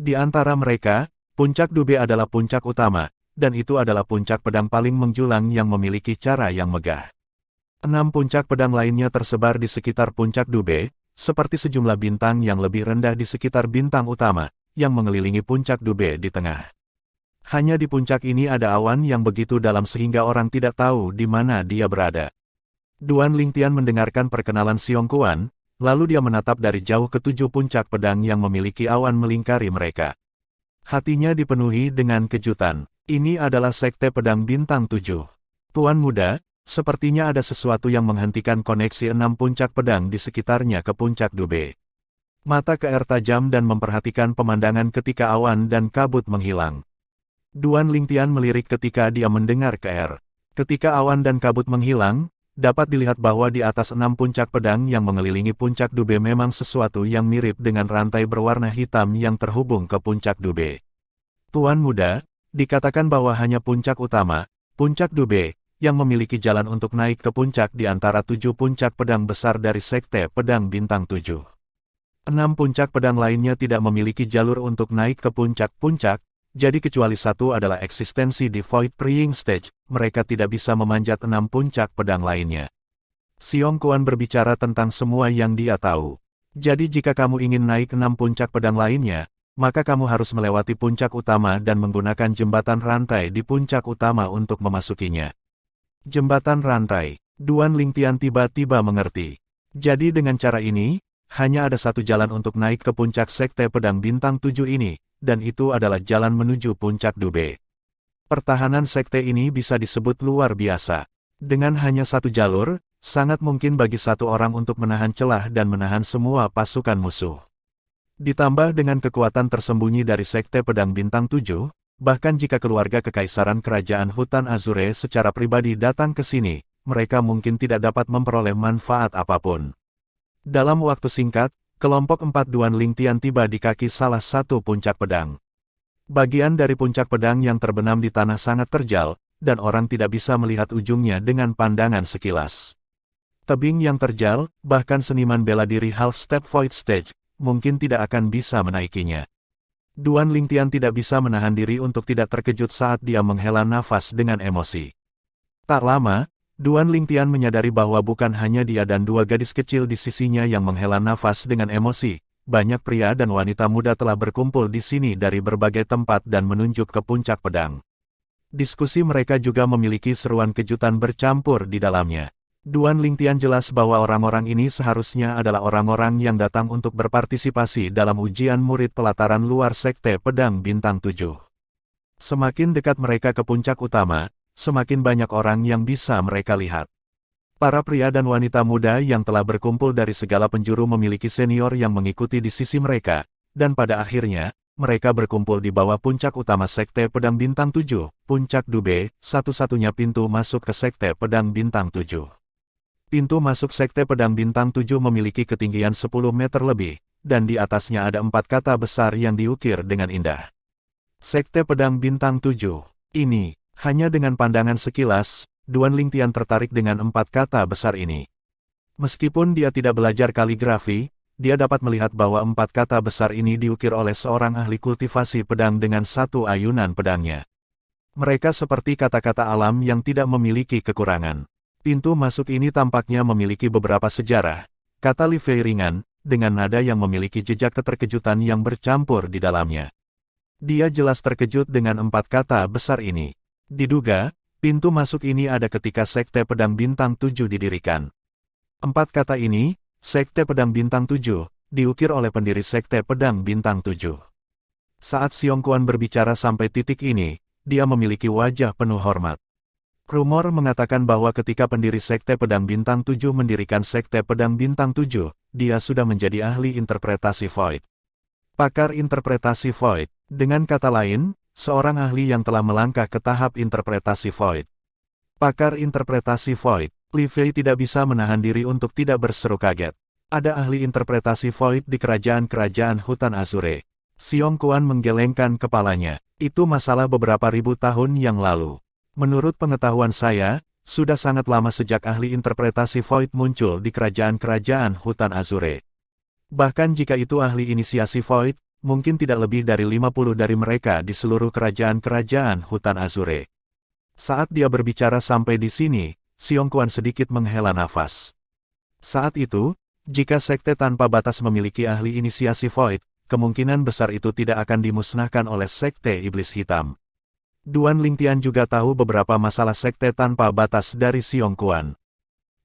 Di antara mereka, Puncak Dube adalah puncak utama, dan itu adalah puncak pedang paling menjulang yang memiliki cara yang megah. 6 puncak pedang lainnya tersebar di sekitar Puncak Dube, seperti sejumlah bintang yang lebih rendah di sekitar bintang utama, yang mengelilingi Puncak Dube di tengah. Hanya di puncak ini ada awan yang begitu dalam sehingga orang tidak tahu di mana dia berada. Duan Lingtian mendengarkan perkenalan Xiong Kuan, lalu dia menatap dari jauh ke 7 puncak pedang yang memiliki awan melingkari mereka. Hatinya dipenuhi dengan kejutan. Ini adalah Sekte Pedang Bintang 7. Tuan muda, sepertinya ada sesuatu yang menghentikan koneksi 6 puncak pedang di sekitarnya ke Puncak Dube. Mata Keer tajam dan memperhatikan pemandangan ketika awan dan kabut menghilang. Duan Lingtian melirik ketika dia mendengar Keer. Ketika awan dan kabut menghilang, dapat dilihat bahwa di atas 6 puncak pedang yang mengelilingi Puncak Dube memang sesuatu yang mirip dengan rantai berwarna hitam yang terhubung ke Puncak Dube. Tuan muda, dikatakan bahwa hanya puncak utama, Puncak Dube, yang memiliki jalan untuk naik ke puncak di antara 7 puncak pedang besar dari Sekte Pedang Bintang 7. 6 puncak pedang lainnya tidak memiliki jalur untuk naik ke puncak-puncak, jadi kecuali satu adalah eksistensi di Void Praying Stage, mereka tidak bisa memanjat 6 puncak pedang lainnya. Xiong Kuan berbicara tentang semua yang dia tahu. Jadi jika kamu ingin naik 6 puncak pedang lainnya, maka kamu harus melewati puncak utama dan menggunakan jembatan rantai di puncak utama untuk memasukinya. Jembatan rantai. Duan Lingtian tiba-tiba mengerti. Jadi dengan cara ini, hanya ada satu jalan untuk naik ke puncak Sekte Pedang Bintang 7 ini, dan itu adalah jalan menuju Puncak Dube. Pertahanan sekte ini bisa disebut luar biasa. Dengan hanya satu jalur, sangat mungkin bagi satu orang untuk menahan celah dan menahan semua pasukan musuh. Ditambah dengan kekuatan tersembunyi dari Sekte Pedang Bintang 7, bahkan jika keluarga kekaisaran kerajaan Hutan Azure secara pribadi datang ke sini, mereka mungkin tidak dapat memperoleh manfaat apapun. Dalam waktu singkat, kelompok 4 Duan Lingtian tiba di kaki salah satu puncak pedang. Bagian dari puncak pedang yang terbenam di tanah sangat terjal, dan orang tidak bisa melihat ujungnya dengan pandangan sekilas. Tebing yang terjal, bahkan seniman bela diri half-step void stage, mungkin tidak akan bisa menaikinya. Duan Lingtian tidak bisa menahan diri untuk tidak terkejut saat dia menghela nafas dengan emosi. Tak lama, Duan Lingtian menyadari bahwa bukan hanya dia dan dua gadis kecil di sisinya yang menghela nafas dengan emosi. Banyak pria dan wanita muda telah berkumpul di sini dari berbagai tempat dan menunjuk ke puncak pedang. Diskusi mereka juga memiliki seruan kejutan bercampur di dalamnya. Duan Lingtian jelas bahwa orang-orang ini seharusnya adalah orang-orang yang datang untuk berpartisipasi dalam ujian murid pelataran luar Sekte Pedang Bintang 7. Semakin dekat mereka ke puncak utama, semakin banyak orang yang bisa mereka lihat. Para pria dan wanita muda yang telah berkumpul dari segala penjuru memiliki senior yang mengikuti di sisi mereka, dan pada akhirnya, mereka berkumpul di bawah puncak utama Sekte Pedang Bintang 7, Puncak Dube, satu-satunya pintu masuk ke Sekte Pedang Bintang 7. Pintu masuk Sekte Pedang Bintang 7 memiliki ketinggian 10 meter lebih, dan di atasnya ada 4 kata besar yang diukir dengan indah. Sekte Pedang Bintang 7. Ini, hanya dengan pandangan sekilas, Duan Lingtian tertarik dengan 4 kata besar ini. Meskipun dia tidak belajar kaligrafi, dia dapat melihat bahwa 4 kata besar ini diukir oleh seorang ahli kultivasi pedang dengan satu ayunan pedangnya. Mereka seperti kata-kata alam yang tidak memiliki kekurangan. Pintu masuk ini tampaknya memiliki beberapa sejarah, kata Li Fei ringan, dengan nada yang memiliki jejak keterkejutan yang bercampur di dalamnya. Dia jelas terkejut dengan 4 kata besar ini. Diduga, pintu masuk ini ada ketika Sekte Pedang Bintang 7 didirikan. 4 kata ini, Sekte Pedang Bintang 7, diukir oleh pendiri Sekte Pedang Bintang 7. Saat Xiong Quan berbicara sampai titik ini, dia memiliki wajah penuh hormat. Rumor mengatakan bahwa ketika pendiri Sekte Pedang Bintang 7 mendirikan Sekte Pedang Bintang 7, dia sudah menjadi ahli interpretasi void. Pakar interpretasi void, dengan kata lain, seorang ahli yang telah melangkah ke tahap interpretasi void. Pakar interpretasi void, Li Fei tidak bisa menahan diri untuk tidak berseru kaget. Ada ahli interpretasi void di kerajaan-kerajaan hutan Azure. Xiong Quan menggelengkan kepalanya. Itu masalah beberapa ribu tahun yang lalu. Menurut pengetahuan saya, sudah sangat lama sejak ahli interpretasi void muncul di kerajaan-kerajaan hutan Azure. Bahkan jika itu ahli inisiasi void, mungkin tidak lebih dari 50 dari mereka di seluruh kerajaan-kerajaan hutan Azure. Saat dia berbicara sampai di sini, Xiong Quan sedikit menghela nafas. Saat itu, jika Sekte Tanpa Batas memiliki ahli inisiasi void, kemungkinan besar itu tidak akan dimusnahkan oleh Sekte Iblis Hitam. Duan Lingtian juga tahu beberapa masalah Sekte Tanpa Batas dari Xiong Quan.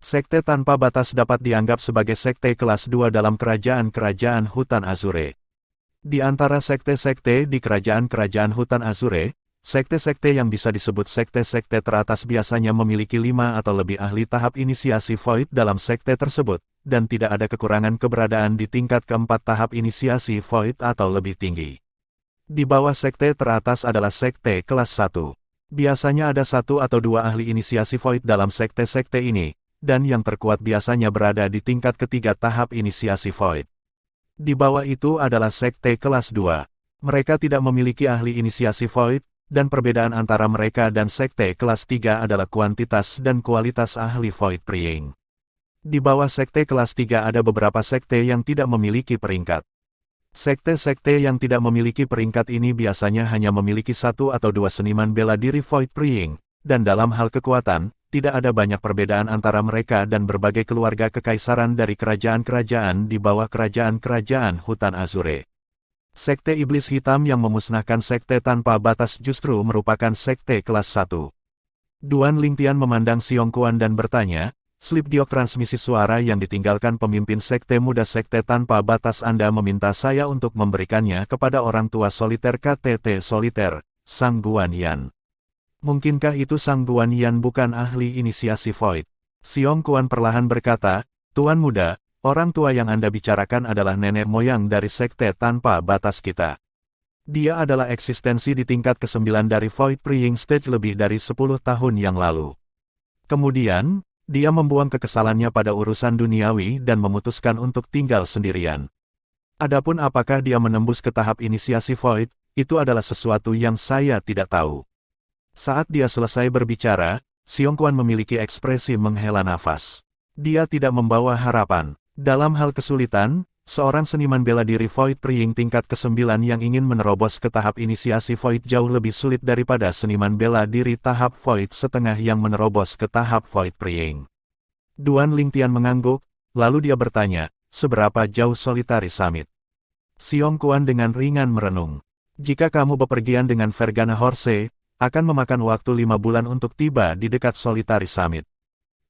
Sekte Tanpa Batas dapat dianggap sebagai sekte kelas 2 dalam kerajaan-kerajaan hutan Azure. Di antara sekte-sekte di kerajaan-kerajaan hutan Azure, sekte-sekte yang bisa disebut sekte-sekte teratas biasanya memiliki 5 atau lebih ahli tahap inisiasi void dalam sekte tersebut, dan tidak ada kekurangan keberadaan di tingkat keempat tahap inisiasi void atau lebih tinggi. Di bawah sekte teratas adalah sekte kelas 1. Biasanya ada 1 atau 2 ahli inisiasi void dalam sekte-sekte ini, dan yang terkuat biasanya berada di tingkat ketiga tahap inisiasi void. Di bawah itu adalah sekte kelas 2. Mereka tidak memiliki ahli inisiasi void, dan perbedaan antara mereka dan sekte kelas 3 adalah kuantitas dan kualitas ahli void praying. Di bawah sekte kelas 3 ada beberapa sekte yang tidak memiliki peringkat. Sekte-sekte yang tidak memiliki peringkat ini biasanya hanya memiliki 1 atau 2 seniman bela diri void praying, dan dalam hal kekuatan, tidak ada banyak perbedaan antara mereka dan berbagai keluarga kekaisaran dari kerajaan-kerajaan di bawah kerajaan-kerajaan hutan Azure. Sekte Iblis Hitam yang memusnahkan Sekte Tanpa Batas justru merupakan sekte kelas 1. Duan Lingtian memandang Xiong Quan dan bertanya, slip diok transmisi suara yang ditinggalkan pemimpin sekte muda Sekte Tanpa Batas Anda meminta saya untuk memberikannya kepada orang tua soliter KTT Soliter, Sang Guan Yan. Mungkinkah itu Sang Guan Yan bukan ahli inisiasi void? Xiong Quan perlahan berkata, Tuan muda, orang tua yang Anda bicarakan adalah nenek moyang dari Sekte Tanpa Batas kita. Dia adalah eksistensi di tingkat ke-9 dari Void Praying Stage lebih dari 10 tahun yang lalu. Kemudian, dia membuang kekesalannya pada urusan duniawi dan memutuskan untuk tinggal sendirian. Adapun apakah dia menembus ke tahap inisiasi Void, itu adalah sesuatu yang saya tidak tahu. Saat dia selesai berbicara, Xiongquan memiliki ekspresi menghela nafas. Dia tidak membawa harapan. Dalam hal kesulitan, seorang seniman bela diri Void Priying tingkat ke-9 yang ingin menerobos ke tahap inisiasi Void jauh lebih sulit daripada seniman bela diri tahap Void setengah yang menerobos ke tahap Void Priying. Duan Lingtian mengangguk, lalu dia bertanya, seberapa jauh Solitary Summit? Xiongquan dengan ringan merenung. Jika kamu bepergian dengan Vergana Horse, akan memakan waktu 5 bulan untuk tiba di dekat Solitary Summit.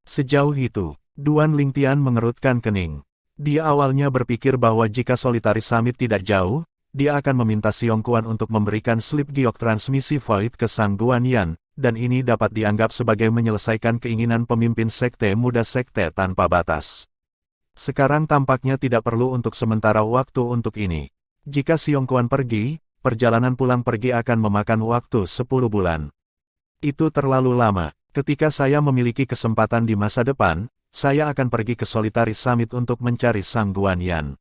Sejauh itu, Duan Lingtian mengerutkan kening. Dia awalnya berpikir bahwa jika Solitary Summit tidak jauh, dia akan meminta Xiongquan untuk memberikan slip giok transmisi Void ke Sang Guanyan, dan ini dapat dianggap sebagai menyelesaikan keinginan pemimpin sekte muda sekte tanpa batas. Sekarang tampaknya tidak perlu untuk sementara waktu untuk ini. Jika Xiongquan pergi, perjalanan pulang pergi akan memakan waktu 10 bulan. Itu terlalu lama. Ketika saya memiliki kesempatan di masa depan, saya akan pergi ke Solitary Summit untuk mencari Sang Guanyan.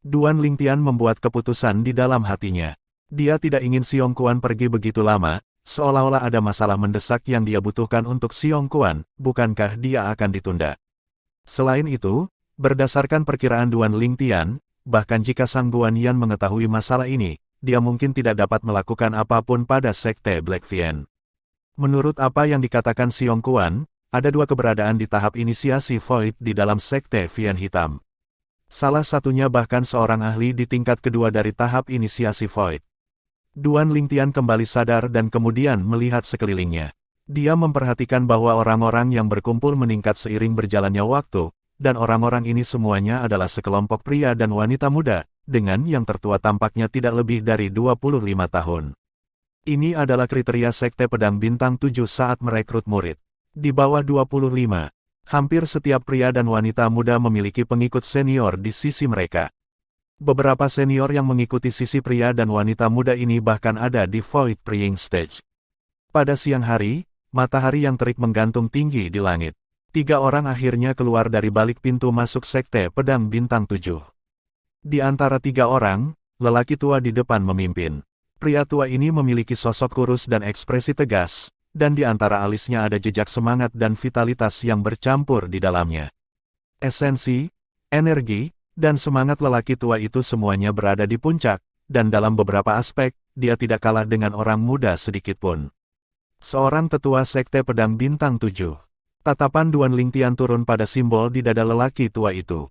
Duan Lingtian membuat keputusan di dalam hatinya. Dia tidak ingin Xiongquan pergi begitu lama, seolah-olah ada masalah mendesak yang dia butuhkan untuk Xiongquan, bukankah dia akan ditunda? Selain itu, berdasarkan perkiraan Duan Lingtian, bahkan jika Sang Guanyan mengetahui masalah ini, dia mungkin tidak dapat melakukan apapun pada sekte Black Vien. Menurut apa yang dikatakan Xiongquan, ada 2 keberadaan di tahap inisiasi Void di dalam sekte Vien Hitam. Salah satunya bahkan seorang ahli di tingkat kedua dari tahap inisiasi Void. Duan Lingtian kembali sadar dan kemudian melihat sekelilingnya. Dia memperhatikan bahwa orang-orang yang berkumpul meningkat seiring berjalannya waktu, dan orang-orang ini semuanya adalah sekelompok pria dan wanita muda, dengan yang tertua tampaknya tidak lebih dari 25 tahun. Ini adalah kriteria sekte pedang bintang 7 saat merekrut murid. Di bawah 25, hampir setiap pria dan wanita muda memiliki pengikut senior di sisi mereka. Beberapa senior yang mengikuti sisi pria dan wanita muda ini bahkan ada di Void Praying Stage. Pada siang hari, matahari yang terik menggantung tinggi di langit. 3 orang akhirnya keluar dari balik pintu masuk sekte pedang bintang 7. Di antara 3 orang, lelaki tua di depan memimpin. Pria tua ini memiliki sosok kurus dan ekspresi tegas, dan di antara alisnya ada jejak semangat dan vitalitas yang bercampur di dalamnya. Esensi, energi, dan semangat lelaki tua itu semuanya berada di puncak, dan dalam beberapa aspek, dia tidak kalah dengan orang muda sedikitpun. Seorang tetua sekte pedang bintang 7. Tatapan Duan Lingtian turun pada simbol di dada lelaki tua itu.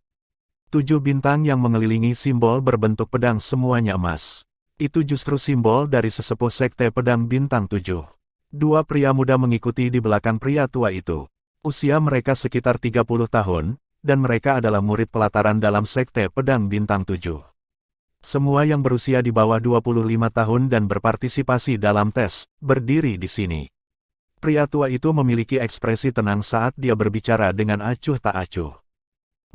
7 bintang yang mengelilingi simbol berbentuk pedang semuanya emas. Itu justru simbol dari sesepuh sekte pedang bintang 7. 2 pria muda mengikuti di belakang pria tua itu. Usia mereka sekitar 30 tahun, dan mereka adalah murid pelataran dalam sekte pedang bintang 7. Semua yang berusia di bawah 25 tahun dan berpartisipasi dalam tes, berdiri di sini. Pria tua itu memiliki ekspresi tenang saat dia berbicara dengan acuh tak acuh.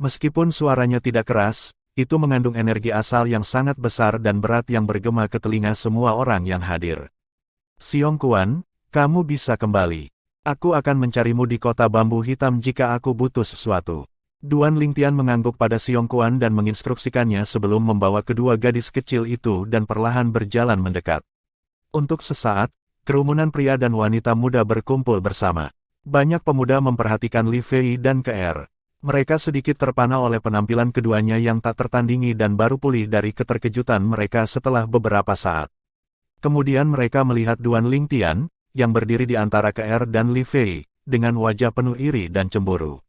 Meskipun suaranya tidak keras, itu mengandung energi asal yang sangat besar dan berat yang bergema ke telinga semua orang yang hadir. Xiongquan, kamu bisa kembali. Aku akan mencarimu di kota bambu hitam jika aku butuh sesuatu. Duan Lingtian mengangguk pada Xiongquan dan menginstruksikannya sebelum membawa kedua gadis kecil itu dan perlahan berjalan mendekat. Untuk sesaat, kerumunan pria dan wanita muda berkumpul bersama. Banyak pemuda memperhatikan Li Fei dan Ke. Mereka sedikit terpana oleh penampilan keduanya yang tak tertandingi dan baru pulih dari keterkejutan mereka setelah beberapa saat. Kemudian mereka melihat Duan Lingtian, yang berdiri di antara Ke dan Li Fei, dengan wajah penuh iri dan cemburu.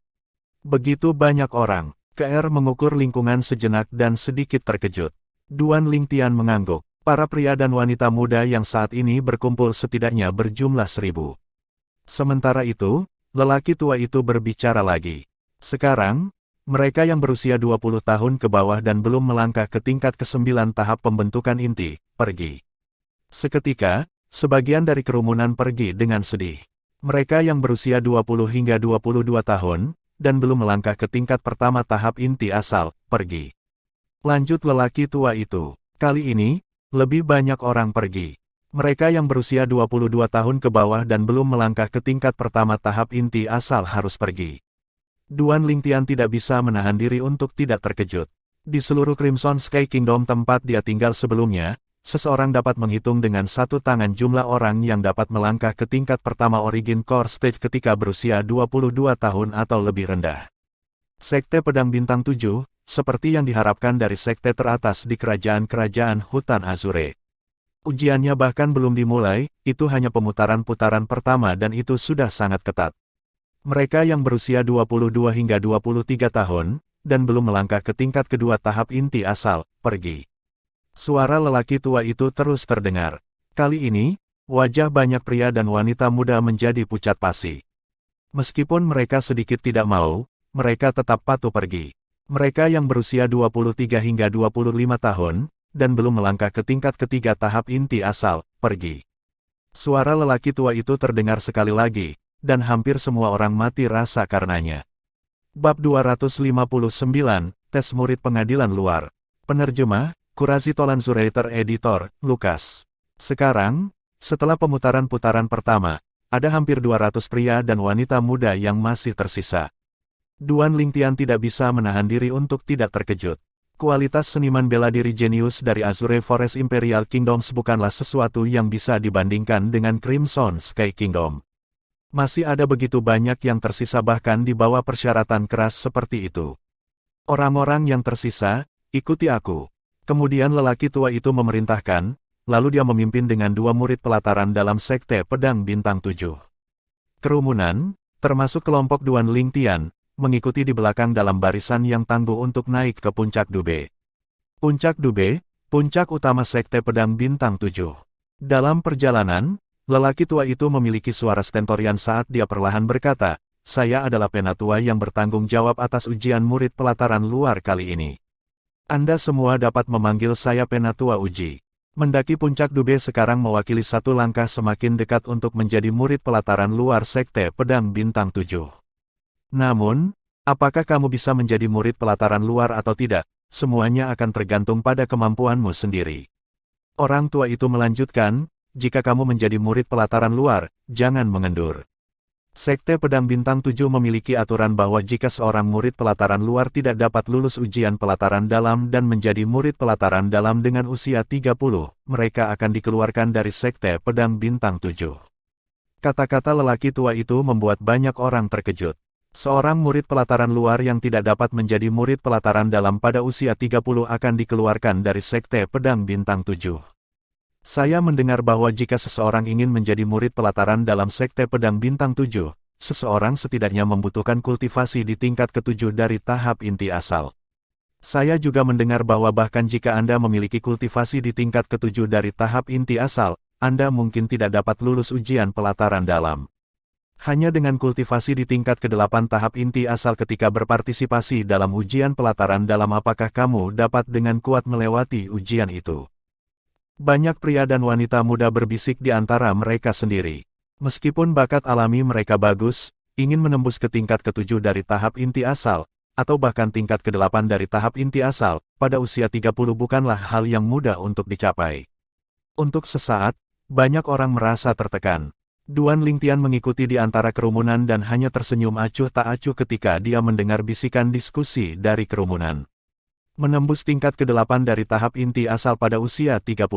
Begitu banyak orang, Ke mengukur lingkungan sejenak dan sedikit terkejut. Duan Lingtian mengangguk. Para pria dan wanita muda yang saat ini berkumpul setidaknya berjumlah 1000. Sementara itu, lelaki tua itu berbicara lagi. Sekarang, mereka yang berusia 20 tahun ke bawah dan belum melangkah ke tingkat ke-9 tahap pembentukan inti, pergi. Seketika, sebagian dari kerumunan pergi dengan sedih. Mereka yang berusia 20 hingga 22 tahun, dan belum melangkah ke tingkat pertama tahap inti asal, pergi. Lanjut lelaki tua itu. Kali ini, lebih banyak orang pergi. Mereka yang berusia 22 tahun ke bawah dan belum melangkah ke tingkat pertama tahap inti asal harus pergi. Duan Lingtian tidak bisa menahan diri untuk tidak terkejut. Di seluruh Crimson Sky Kingdom tempat dia tinggal sebelumnya, seseorang dapat menghitung dengan satu tangan jumlah orang yang dapat melangkah ke tingkat pertama Origin Core Stage ketika berusia 22 tahun atau lebih rendah. Sekte Pedang Bintang 7, seperti yang diharapkan dari sekte teratas di kerajaan-kerajaan Hutan Azure. Ujiannya bahkan belum dimulai, itu hanya putaran pertama dan itu sudah sangat ketat. Mereka yang berusia 22 hingga 23 tahun, dan belum melangkah ke tingkat kedua tahap inti asal, pergi. Suara lelaki tua itu terus terdengar. Kali ini, wajah banyak pria dan wanita muda menjadi pucat pasi. Meskipun mereka sedikit tidak mau, mereka tetap patuh pergi. Mereka yang berusia 23 hingga 25 tahun, dan belum melangkah ke tingkat ketiga tahap inti asal, pergi. Suara lelaki tua itu terdengar sekali lagi, dan hampir semua orang mati rasa karenanya. Bab 259, Tes Murid Pengadilan Luar. Penerjemah, Qurazi Tolan Zuraiter Editor, Lukas. Sekarang, setelah putaran pertama, ada hampir 200 pria dan wanita muda yang masih tersisa. Duan Lingtian tidak bisa menahan diri untuk tidak terkejut. Kualitas seniman bela diri jenius dari Azure Forest Imperial Kingdoms bukanlah sesuatu yang bisa dibandingkan dengan Crimson Sky Kingdom. Masih ada begitu banyak yang tersisa bahkan di bawah persyaratan keras seperti itu. Orang-orang yang tersisa, ikuti aku. Kemudian lelaki tua itu memerintahkan, lalu dia memimpin dengan dua murid pelataran dalam sekte pedang bintang 7. Kerumunan, termasuk kelompok Duan Lingtian, mengikuti di belakang dalam barisan yang tangguh untuk naik ke puncak Dube. Puncak Dube, puncak utama sekte pedang bintang 7. Dalam perjalanan, lelaki tua itu memiliki suara stentorian saat dia perlahan berkata, "Saya adalah penatua yang bertanggung jawab atas ujian murid pelataran luar kali ini. Anda semua dapat memanggil saya penatua uji." Mendaki puncak Dube sekarang mewakili satu langkah semakin dekat untuk menjadi murid pelataran luar sekte pedang bintang 7. Namun, apakah kamu bisa menjadi murid pelataran luar atau tidak, semuanya akan tergantung pada kemampuanmu sendiri. Orang tua itu melanjutkan, jika kamu menjadi murid pelataran luar, jangan mengendur. Sekte Pedang Bintang 7 memiliki aturan bahwa jika seorang murid pelataran luar tidak dapat lulus ujian pelataran dalam dan menjadi murid pelataran dalam dengan usia 30, mereka akan dikeluarkan dari Sekte Pedang Bintang 7. Kata-kata lelaki tua itu membuat banyak orang terkejut. Seorang murid pelataran luar yang tidak dapat menjadi murid pelataran dalam pada usia 30 akan dikeluarkan dari Sekte Pedang Bintang 7. Saya mendengar bahwa jika seseorang ingin menjadi murid pelataran dalam Sekte Pedang Bintang 7, seseorang setidaknya membutuhkan kultivasi di tingkat ke-7 dari tahap inti asal. Saya juga mendengar bahwa bahkan jika Anda memiliki kultivasi di tingkat ke-7 dari tahap inti asal, Anda mungkin tidak dapat lulus ujian pelataran dalam. Hanya dengan kultivasi di tingkat ke-8 tahap inti asal ketika berpartisipasi dalam ujian pelataran dalam apakah kamu dapat dengan kuat melewati ujian itu. Banyak pria dan wanita muda berbisik di antara mereka sendiri. Meskipun bakat alami mereka bagus, ingin menembus ke tingkat ke-7 dari tahap inti asal, atau bahkan tingkat ke-8 dari tahap inti asal, pada usia 30 bukanlah hal yang mudah untuk dicapai. Untuk sesaat, banyak orang merasa tertekan. Duan Lingtian mengikuti di antara kerumunan dan hanya tersenyum acuh tak acuh ketika dia mendengar bisikan diskusi dari kerumunan. Menembus tingkat ke-8 dari tahap inti asal pada usia 30.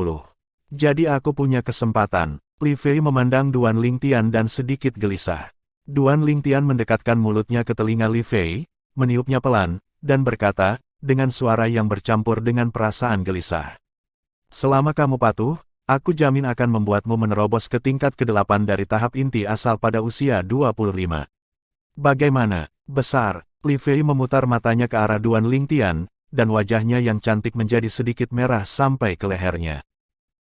Jadi aku punya kesempatan. Li Fei memandang Duan Lingtian dan sedikit gelisah. Duan Lingtian mendekatkan mulutnya ke telinga Li Fei, meniupnya pelan, dan berkata, dengan suara yang bercampur dengan perasaan gelisah. Selama kamu patuh, aku jamin akan membuatmu menerobos ke tingkat ke-8 dari tahap inti asal pada usia 25. Bagaimana? Besar. Li Fei memutar matanya ke arah Duan Lingtian, dan wajahnya yang cantik menjadi sedikit merah sampai ke lehernya.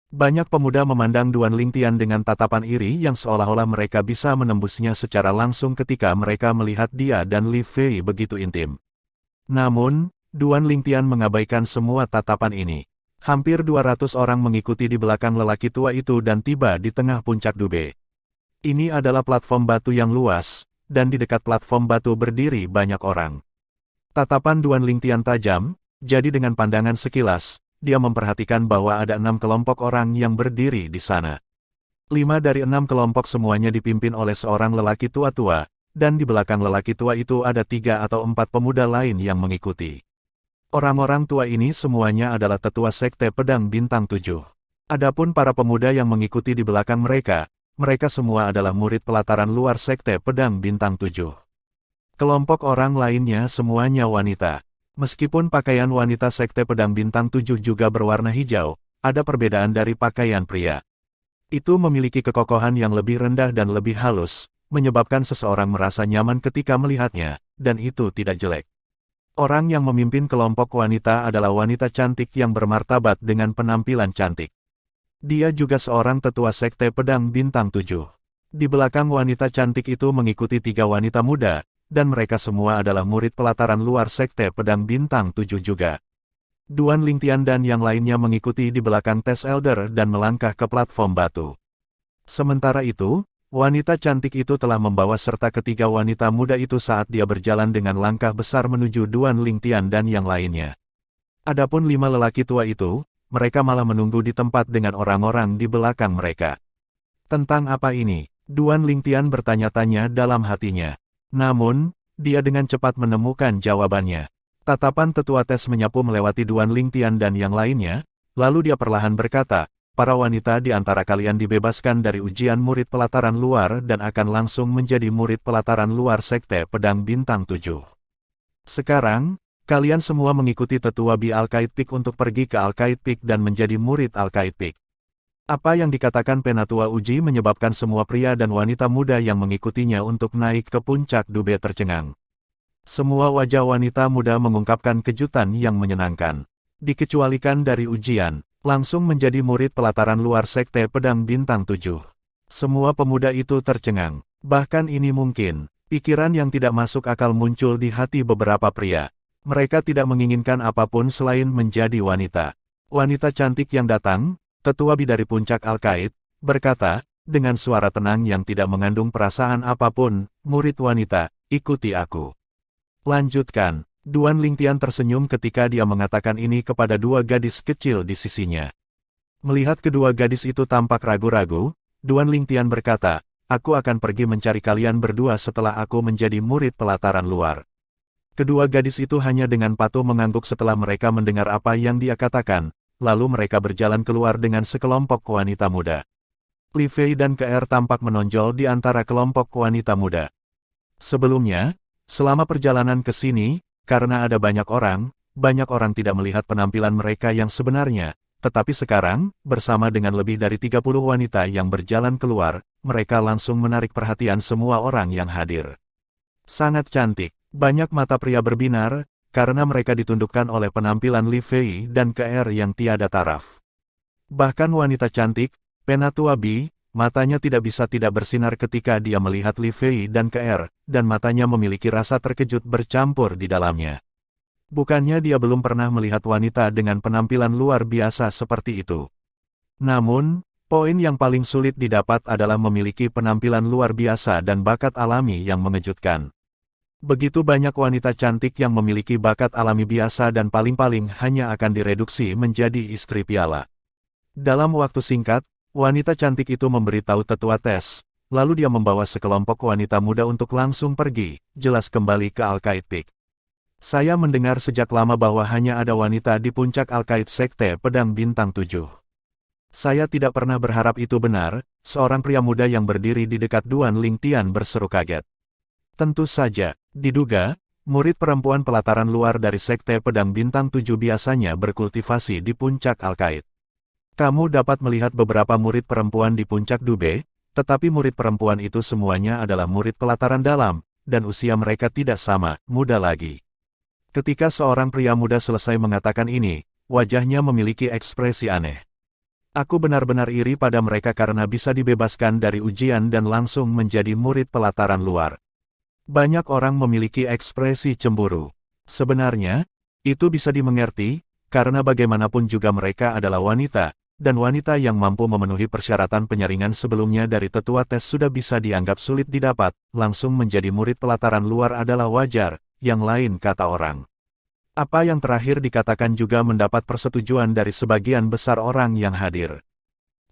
Banyak pemuda memandang Duan Lingtian dengan tatapan iri yang seolah-olah mereka bisa menembusnya secara langsung ketika mereka melihat dia dan Li Fei begitu intim. Namun, Duan Lingtian mengabaikan semua tatapan ini. Hampir 200 orang mengikuti di belakang lelaki tua itu dan tiba di tengah puncak Dube. Ini adalah platform batu yang luas, dan di dekat platform batu berdiri banyak orang. Tatapan Duan Lingtian tajam. Jadi dengan pandangan sekilas, dia memperhatikan bahwa ada 6 kelompok orang yang berdiri di sana. 5 dari 6 kelompok semuanya dipimpin oleh seorang lelaki tua-tua, dan di belakang lelaki tua itu ada 3 atau 4 pemuda lain yang mengikuti. Orang-orang tua ini semuanya adalah tetua Sekte Pedang Bintang 7. Adapun para pemuda yang mengikuti di belakang mereka, mereka semua adalah murid pelataran luar Sekte Pedang Bintang 7. Kelompok orang lainnya semuanya wanita. Meskipun pakaian wanita Sekte Pedang Bintang 7 juga berwarna hijau, ada perbedaan dari pakaian pria. Itu memiliki kekokohan yang lebih rendah dan lebih halus, menyebabkan seseorang merasa nyaman ketika melihatnya, dan itu tidak jelek. Orang yang memimpin kelompok wanita adalah wanita cantik yang bermartabat dengan penampilan cantik. Dia juga seorang tetua Sekte Pedang Bintang 7. Di belakang wanita cantik itu mengikuti 3 wanita muda, dan mereka semua adalah murid pelataran luar Sekte Pedang Bintang 7 juga. Duan Lingtian dan yang lainnya mengikuti di belakang Tes Elder dan melangkah ke platform batu. Sementara itu, wanita cantik itu telah membawa serta ketiga wanita muda itu saat dia berjalan dengan langkah besar menuju Duan Lingtian dan yang lainnya. Adapun 5 lelaki tua itu, mereka malah menunggu di tempat dengan orang-orang di belakang mereka. Tentang apa ini? Duan Lingtian bertanya-tanya dalam hatinya. Namun, dia dengan cepat menemukan jawabannya. Tatapan tetua Tes menyapu melewati Duan Lingtian dan yang lainnya, lalu dia perlahan berkata, para wanita di antara kalian dibebaskan dari ujian murid pelataran luar dan akan langsung menjadi murid pelataran luar Sekte Pedang Bintang 7. Sekarang, kalian semua mengikuti tetua Bi Al-Qaid Peak untuk pergi ke Al-Qaid Peak dan menjadi murid Al-Qaid Peak. Apa yang dikatakan Penatua Uji menyebabkan semua pria dan wanita muda yang mengikutinya untuk naik ke puncak Dube tercengang. Semua wajah wanita muda mengungkapkan kejutan yang menyenangkan. Dikecualikan dari ujian, langsung menjadi murid pelataran luar Sekte Pedang Bintang 7. Semua pemuda itu tercengang. Bahkan ini mungkin, pikiran yang tidak masuk akal muncul di hati beberapa pria. Mereka tidak menginginkan apapun selain menjadi wanita. Wanita cantik yang datang, tetua Bi dari puncak Al-Qaid, berkata, dengan suara tenang yang tidak mengandung perasaan apapun, murid wanita, ikuti aku. Lanjutkan. Duan Lingtian tersenyum ketika dia mengatakan ini kepada 2 gadis kecil di sisinya. Melihat kedua gadis itu tampak ragu-ragu, Duan Lingtian berkata, aku akan pergi mencari kalian berdua setelah aku menjadi murid pelataran luar. Kedua gadis itu hanya dengan patuh mengangguk setelah mereka mendengar apa yang dia katakan, lalu mereka berjalan keluar dengan sekelompok wanita muda. Li Fei dan Ke-Er tampak menonjol di antara kelompok wanita muda. Sebelumnya, selama perjalanan ke sini, karena ada banyak orang tidak melihat penampilan mereka yang sebenarnya, tetapi sekarang, bersama dengan lebih dari 30 wanita yang berjalan keluar, mereka langsung menarik perhatian semua orang yang hadir. Sangat cantik, banyak mata pria berbinar, karena mereka ditundukkan oleh penampilan Li Fei dan Ke-Er yang tiada taraf. Bahkan wanita cantik, Penatua Bi, matanya tidak bisa tidak bersinar ketika dia melihat Li Fei dan Ke-Er, dan matanya memiliki rasa terkejut bercampur di dalamnya. Bukannya dia belum pernah melihat wanita dengan penampilan luar biasa seperti itu. Namun, poin yang paling sulit didapat adalah memiliki penampilan luar biasa dan bakat alami yang mengejutkan. Begitu banyak wanita cantik yang memiliki bakat alami biasa dan paling-paling hanya akan direduksi menjadi istri piala. Dalam waktu singkat, wanita cantik itu memberitahu tetua Tes, lalu dia membawa sekelompok wanita muda untuk langsung pergi, jelas kembali ke Al-Qaid Peak. Saya mendengar sejak lama bahwa hanya ada wanita di puncak Al-Qaid Sekte Pedang Bintang 7. Saya tidak pernah berharap itu benar, seorang pria muda yang berdiri di dekat Duan Lingtian berseru kaget. Tentu saja, diduga, murid perempuan pelataran luar dari Sekte Pedang Bintang 7 biasanya berkultivasi di puncak Al-Qaid. Kamu dapat melihat beberapa murid perempuan di puncak Dube, tetapi murid perempuan itu semuanya adalah murid pelataran dalam, dan usia mereka tidak sama, muda lagi. Ketika seorang pria muda selesai mengatakan ini, wajahnya memiliki ekspresi aneh. Aku benar-benar iri pada mereka karena bisa dibebaskan dari ujian dan langsung menjadi murid pelataran luar. Banyak orang memiliki ekspresi cemburu. Sebenarnya, itu bisa dimengerti, karena bagaimanapun juga mereka adalah wanita, dan wanita yang mampu memenuhi persyaratan penyaringan sebelumnya dari tetua Tes sudah bisa dianggap sulit didapat, langsung menjadi murid pelataran luar adalah wajar, yang lain kata orang. Apa yang terakhir dikatakan juga mendapat persetujuan dari sebagian besar orang yang hadir.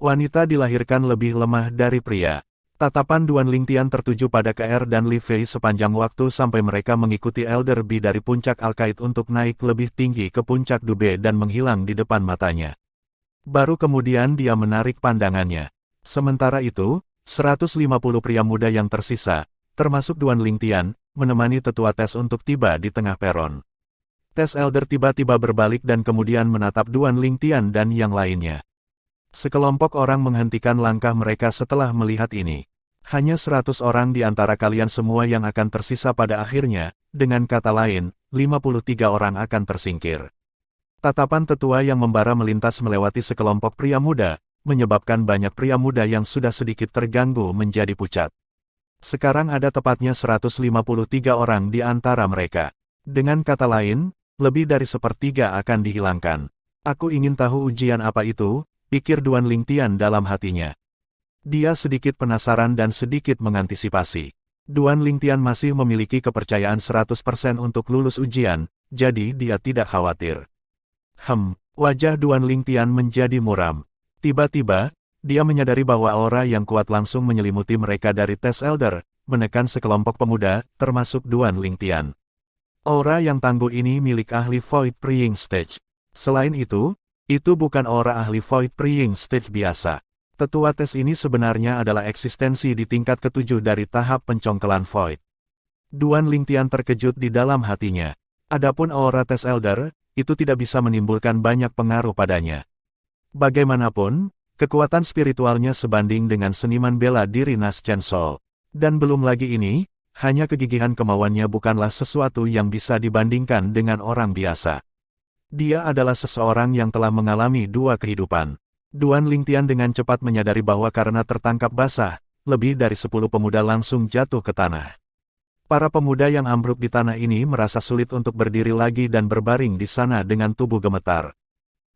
Wanita dilahirkan lebih lemah dari pria. Tatapan Duan Lingtian tertuju pada KR dan Li Fei sepanjang waktu sampai mereka mengikuti Elder Bi dari puncak Al-Qaid untuk naik lebih tinggi ke puncak Dube dan menghilang di depan matanya. Baru kemudian dia menarik pandangannya. Sementara itu, 150 pria muda yang tersisa, termasuk Duan Lingtian, menemani tetua tes untuk tiba di tengah peron. Tes Elder tiba-tiba berbalik dan kemudian menatap Duan Lingtian dan yang lainnya. Sekelompok orang menghentikan langkah mereka setelah melihat ini. Hanya 100 orang di antara kalian semua yang akan tersisa pada akhirnya, dengan kata lain, 53 orang akan tersingkir. Tatapan tetua yang membara melintas melewati sekelompok pria muda, menyebabkan banyak pria muda yang sudah sedikit terganggu menjadi pucat. Sekarang ada tepatnya 153 orang di antara mereka. Dengan kata lain, lebih dari sepertiga akan dihilangkan. Aku ingin tahu ujian apa itu, pikir Duan Lingtian dalam hatinya. Dia sedikit penasaran dan sedikit mengantisipasi. Duan Lingtian masih memiliki kepercayaan 100% untuk lulus ujian, jadi dia tidak khawatir. Wajah Duan Lingtian menjadi muram. Tiba-tiba, dia menyadari bahwa aura yang kuat langsung menyelimuti mereka dari tes Elder, menekan sekelompok pemuda, termasuk Duan Lingtian. Aura yang tangguh ini milik ahli Void Praying Stage. Selain itu bukan aura ahli Void Praying Stage biasa. Tetua tes ini sebenarnya adalah eksistensi di tingkat ketujuh dari tahap pencongkelan Void. Duan Lingtian terkejut di dalam hatinya. Adapun aura tes Elder, itu tidak bisa menimbulkan banyak pengaruh padanya. Bagaimanapun, kekuatan spiritualnya sebanding dengan seniman bela diri Nas Chen Sol. Dan belum lagi ini, hanya kegigihan kemauannya bukanlah sesuatu yang bisa dibandingkan dengan orang biasa. Dia adalah seseorang yang telah mengalami dua kehidupan. Duan Lingtian dengan cepat menyadari bahwa karena tertangkap basah, lebih dari 10 pemuda langsung jatuh ke tanah. Para pemuda yang ambruk di tanah ini merasa sulit untuk berdiri lagi dan berbaring di sana dengan tubuh gemetar.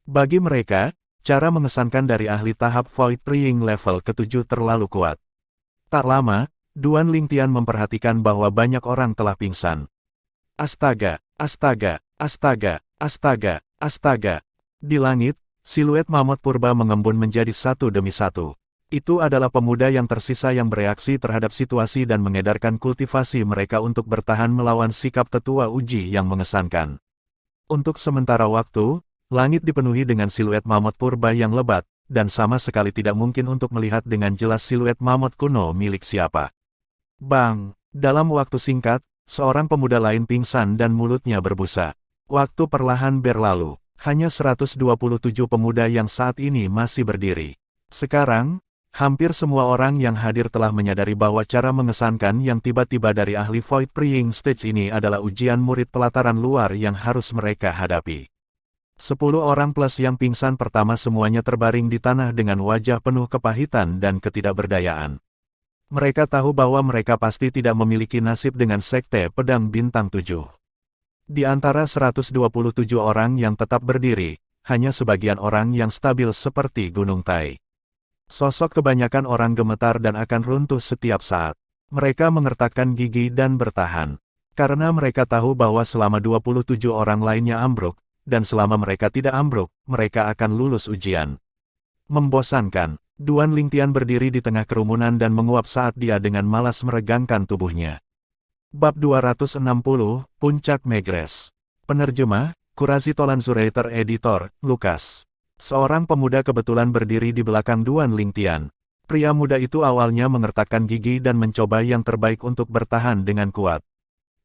Bagi mereka, cara mengesankan dari ahli tahap Void Praying level ke-7 terlalu kuat. Tak lama, Duan Lingtian memperhatikan bahwa banyak orang telah pingsan. Astaga, astaga, astaga, astaga, astaga. Di langit, siluet mamut purba mengembun menjadi satu demi satu. Itu adalah pemuda yang tersisa yang bereaksi terhadap situasi dan mengedarkan kultivasi mereka untuk bertahan melawan sikap tetua uji yang mengesankan. Untuk sementara waktu, langit dipenuhi dengan siluet mamut purba yang lebat, dan sama sekali tidak mungkin untuk melihat dengan jelas siluet mamut kuno milik siapa. Bang! Dalam waktu singkat, seorang pemuda lain pingsan dan mulutnya berbusa. Waktu perlahan berlalu. Hanya 127 pemuda yang saat ini masih berdiri. Sekarang, hampir semua orang yang hadir telah menyadari bahwa cara mengesankan yang tiba-tiba dari ahli Void Praying Stage ini adalah ujian murid pelataran luar yang harus mereka hadapi. 10 orang plus yang pingsan pertama semuanya terbaring di tanah dengan wajah penuh kepahitan dan ketidakberdayaan. Mereka tahu bahwa mereka pasti tidak memiliki nasib dengan Sekte Pedang Bintang 7. Di antara 127 orang yang tetap berdiri, hanya sebagian orang yang stabil seperti Gunung Tai. Sosok kebanyakan orang gemetar dan akan runtuh setiap saat. Mereka mengertakkan gigi dan bertahan. Karena mereka tahu bahwa selama 27 orang lainnya ambruk, dan selama mereka tidak ambruk, mereka akan lulus ujian. Membosankan, Duan Lingtian berdiri di tengah kerumunan dan menguap saat dia dengan malas meregangkan tubuhnya. Bab 260, Puncak Megrez. Penerjemah, Qurazi Tolan Zuraiter Editor, Lukas. Seorang pemuda kebetulan berdiri di belakang Duan Lingtian. Pria muda itu awalnya mengertakkan gigi dan mencoba yang terbaik untuk bertahan dengan kuat.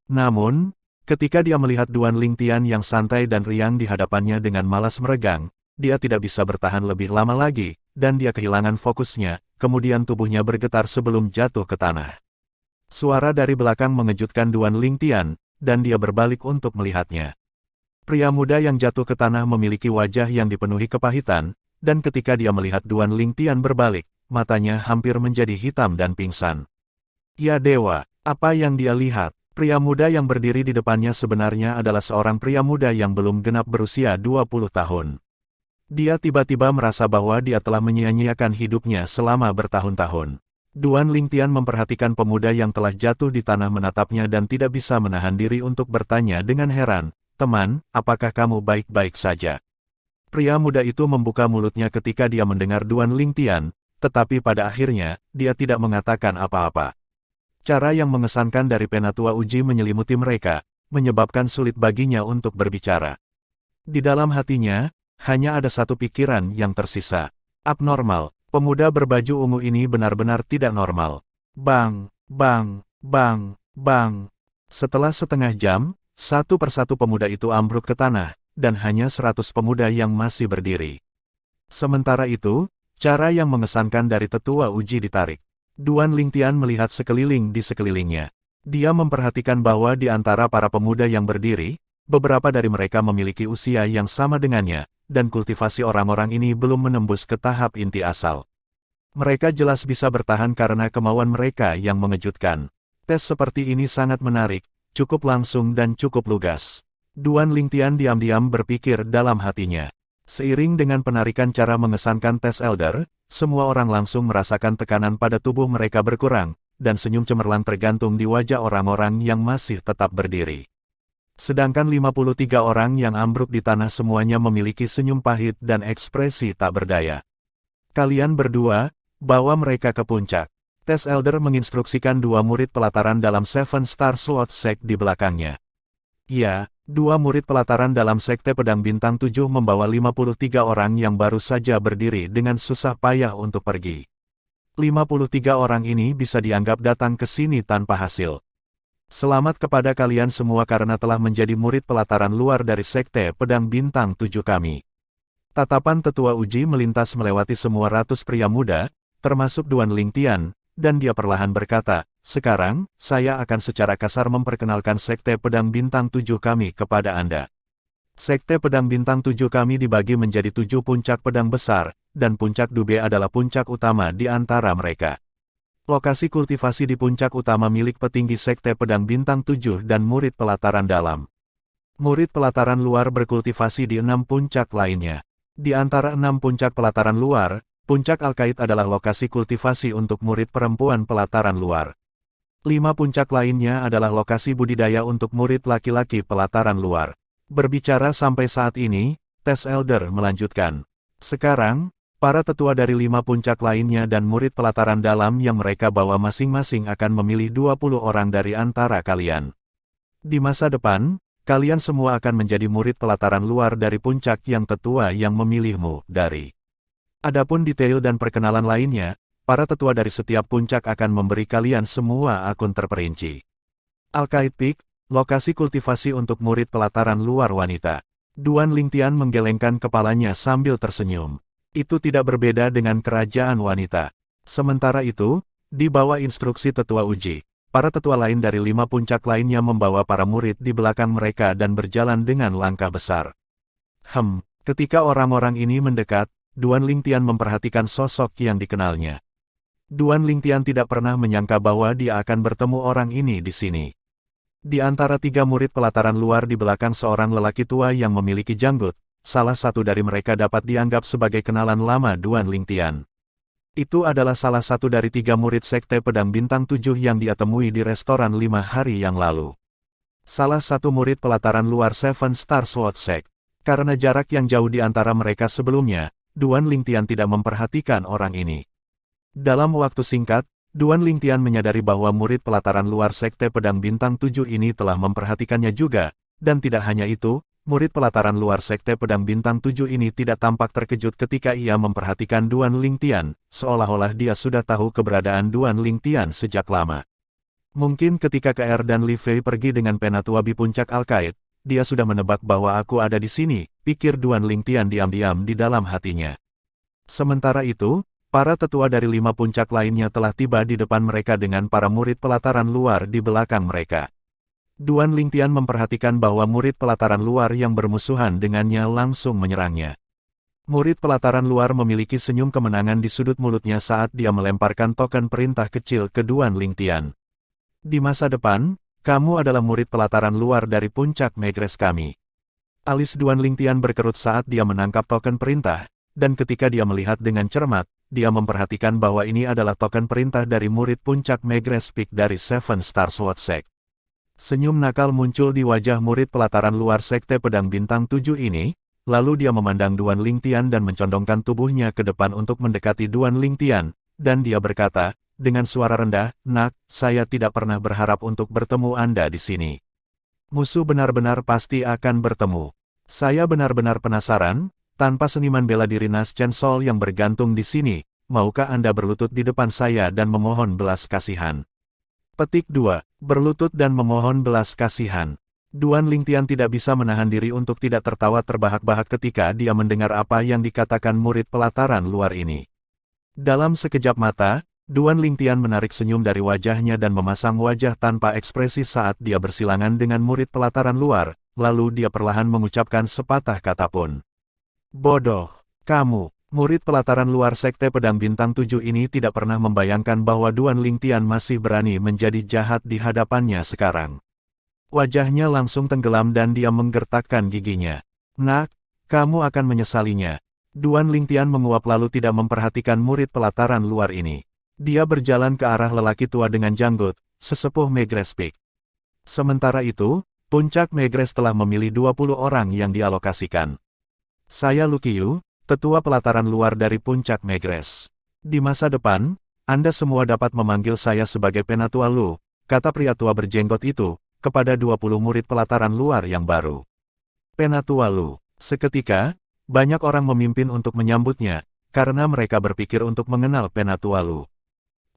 Namun, ketika dia melihat Duan Lingtian yang santai dan riang di hadapannya dengan malas meregang, dia tidak bisa bertahan lebih lama lagi, dan dia kehilangan fokusnya, kemudian tubuhnya bergetar sebelum jatuh ke tanah. Suara dari belakang mengejutkan Duan Lingtian, dan dia berbalik untuk melihatnya. Pria muda yang jatuh ke tanah memiliki wajah yang dipenuhi kepahitan, dan ketika dia melihat Duan Lingtian berbalik, matanya hampir menjadi hitam dan pingsan. Ya dewa, apa yang dia lihat? Pria muda yang berdiri di depannya sebenarnya adalah seorang pria muda yang belum genap berusia 20 tahun. Dia tiba-tiba merasa bahwa dia telah menyia-nyiakan hidupnya selama bertahun-tahun. Duan Lingtian memperhatikan pemuda yang telah jatuh di tanah menatapnya dan tidak bisa menahan diri untuk bertanya dengan heran, "Teman, apakah kamu baik-baik saja?" Pria muda itu membuka mulutnya ketika dia mendengar Duan Lingtian, tetapi pada akhirnya, dia tidak mengatakan apa-apa. Cara yang mengesankan dari Penatua Uji menyelimuti mereka, menyebabkan sulit baginya untuk berbicara. Di dalam hatinya, hanya ada satu pikiran yang tersisa. Abnormal, pemuda berbaju ungu ini benar-benar tidak normal. Bang, bang, bang, bang. Setelah setengah jam, satu persatu pemuda itu ambruk ke tanah, dan hanya 100 pemuda yang masih berdiri. Sementara itu, cara yang mengesankan dari tetua uji ditarik. Duan Lingtian melihat sekeliling di sekelilingnya. Dia memperhatikan bahwa di antara para pemuda yang berdiri, beberapa dari mereka memiliki usia yang sama dengannya, dan kultivasi orang-orang ini belum menembus ke tahap inti asal. Mereka jelas bisa bertahan karena kemauan mereka yang mengejutkan. Tes seperti ini sangat menarik, cukup langsung dan cukup lugas. Duan Lingtian diam-diam berpikir dalam hatinya. Seiring dengan penarikan cara mengesankan tes Elder, semua orang langsung merasakan tekanan pada tubuh mereka berkurang, dan senyum cemerlang tergantung di wajah orang-orang yang masih tetap berdiri. Sedangkan 53 orang yang ambruk di tanah semuanya memiliki senyum pahit dan ekspresi tak berdaya. Kalian berdua, bawa mereka ke puncak. Tes Elder menginstruksikan dua murid pelataran dalam Seven Star Sword Sect di belakangnya. Ya, dua murid pelataran dalam Sekte Pedang Bintang 7 membawa 53 orang yang baru saja berdiri dengan susah payah untuk pergi. 53 orang ini bisa dianggap datang ke sini tanpa hasil. Selamat kepada kalian semua karena telah menjadi murid pelataran luar dari Sekte Pedang Bintang 7 kami. Tatapan tetua uji melintas melewati semua ratus pria muda, termasuk Duan Lingtian, dan dia perlahan berkata, sekarang, saya akan secara kasar memperkenalkan Sekte Pedang Bintang 7 kami kepada Anda. Sekte Pedang Bintang 7 kami dibagi menjadi 7 puncak pedang besar, dan puncak Dube adalah puncak utama di antara mereka. Lokasi kultivasi di puncak utama milik petinggi Sekte Pedang Bintang 7 dan murid pelataran dalam. Murid pelataran luar berkultivasi di 6 puncak lainnya. Di antara 6 puncak pelataran luar, puncak Al-Qaid adalah lokasi kultivasi untuk murid perempuan pelataran luar. 5 puncak lainnya adalah lokasi budidaya untuk murid laki-laki pelataran luar. Berbicara sampai saat ini, Tes Elder melanjutkan. Sekarang, para tetua dari 5 puncak lainnya dan murid pelataran dalam yang mereka bawa masing-masing akan memilih 20 orang dari antara kalian. Di masa depan, kalian semua akan menjadi murid pelataran luar dari puncak yang tetua yang memilihmu dari. Adapun detail dan perkenalan lainnya, para tetua dari setiap puncak akan memberi kalian semua akun terperinci. Al-Qaid Peak, lokasi kultivasi untuk murid pelataran luar wanita. Duan Lingtian menggelengkan kepalanya sambil tersenyum. Itu tidak berbeda dengan kerajaan wanita. Sementara itu, di bawah instruksi tetua uji, para tetua lain dari 5 puncak lainnya membawa para murid di belakang mereka dan berjalan dengan langkah besar. Ketika orang-orang ini mendekat, Duan Lingtian memperhatikan sosok yang dikenalnya. Duan Lingtian tidak pernah menyangka bahwa dia akan bertemu orang ini di sini. Di antara 3 murid pelataran luar di belakang seorang lelaki tua yang memiliki janggut, salah satu dari mereka dapat dianggap sebagai kenalan lama Duan Lingtian. Itu adalah salah satu dari 3 murid Sekte Pedang Bintang 7 yang dia temui di restoran 5 hari yang lalu. Salah satu murid pelataran luar Seven Star Sword Sect. Karena jarak yang jauh di antara mereka sebelumnya, Duan Lingtian tidak memperhatikan orang ini. Dalam waktu singkat, Duan Lingtian menyadari bahwa murid pelataran luar Sekte Pedang Bintang 7 ini telah memperhatikannya juga, dan tidak hanya itu, murid pelataran luar Sekte Pedang Bintang 7 ini tidak tampak terkejut ketika ia memperhatikan Duan Lingtian, seolah-olah dia sudah tahu keberadaan Duan Lingtian sejak lama. Mungkin ketika KR dan Li Fei pergi dengan Penatua di puncak Al-Qaid, dia sudah menebak bahwa aku ada di sini, pikir Duan Lingtian diam-diam di dalam hatinya. Sementara itu, para tetua dari 5 puncak lainnya telah tiba di depan mereka dengan para murid pelataran luar di belakang mereka. Duan Lingtian memperhatikan bahwa murid pelataran luar yang bermusuhan dengannya langsung menyerangnya. Murid pelataran luar memiliki senyum kemenangan di sudut mulutnya saat dia melemparkan token perintah kecil ke Duan Lingtian. Di masa depan, kamu adalah murid pelataran luar dari puncak Megres kami. Alis Duan Lingtian berkerut saat dia menangkap token perintah, dan ketika dia melihat dengan cermat, dia memperhatikan bahwa ini adalah token perintah dari murid puncak Megres Peak dari Seven Star Sword Sect. Senyum nakal muncul di wajah murid pelataran luar Sekte Pedang Bintang 7 ini, lalu dia memandang Duan Lingtian dan mencondongkan tubuhnya ke depan untuk mendekati Duan Lingtian, dan dia berkata, dengan suara rendah, "Nak, saya tidak pernah berharap untuk bertemu Anda di sini. Musuh benar-benar pasti akan bertemu. Saya benar-benar penasaran, tanpa seniman bela diri Nas Chen Sol yang bergantung di sini, maukah Anda berlutut di depan saya dan memohon belas kasihan?" Petik 2. Berlutut dan memohon belas kasihan. Duan Lingtian tidak bisa menahan diri untuk tidak tertawa terbahak-bahak ketika dia mendengar apa yang dikatakan murid pelataran luar ini. Dalam sekejap mata, Duan Lingtian menarik senyum dari wajahnya dan memasang wajah tanpa ekspresi saat dia bersilangan dengan murid pelataran luar, lalu dia perlahan mengucapkan sepatah kata pun. "Bodoh, kamu." Murid pelataran luar Sekte Pedang Bintang 7 ini tidak pernah membayangkan bahwa Duan Lingtian masih berani menjadi jahat di hadapannya sekarang. Wajahnya langsung tenggelam dan dia menggertakkan giginya. "Nak, kamu akan menyesalinya." Duan Lingtian menguap lalu tidak memperhatikan murid pelataran luar ini. Dia berjalan ke arah lelaki tua dengan janggut, sesepuh Megres Peak. Sementara itu, puncak Megres telah memilih 20 orang yang dialokasikan. "Saya Lukiyu, tetua pelataran luar dari puncak Megres. Di masa depan, Anda semua dapat memanggil saya sebagai Penatua Lu," kata pria tua berjenggot itu, kepada 20 murid pelataran luar yang baru. Penatua Lu. Seketika, banyak orang memimpin untuk menyambutnya, karena mereka berpikir untuk mengenal Penatua Lu.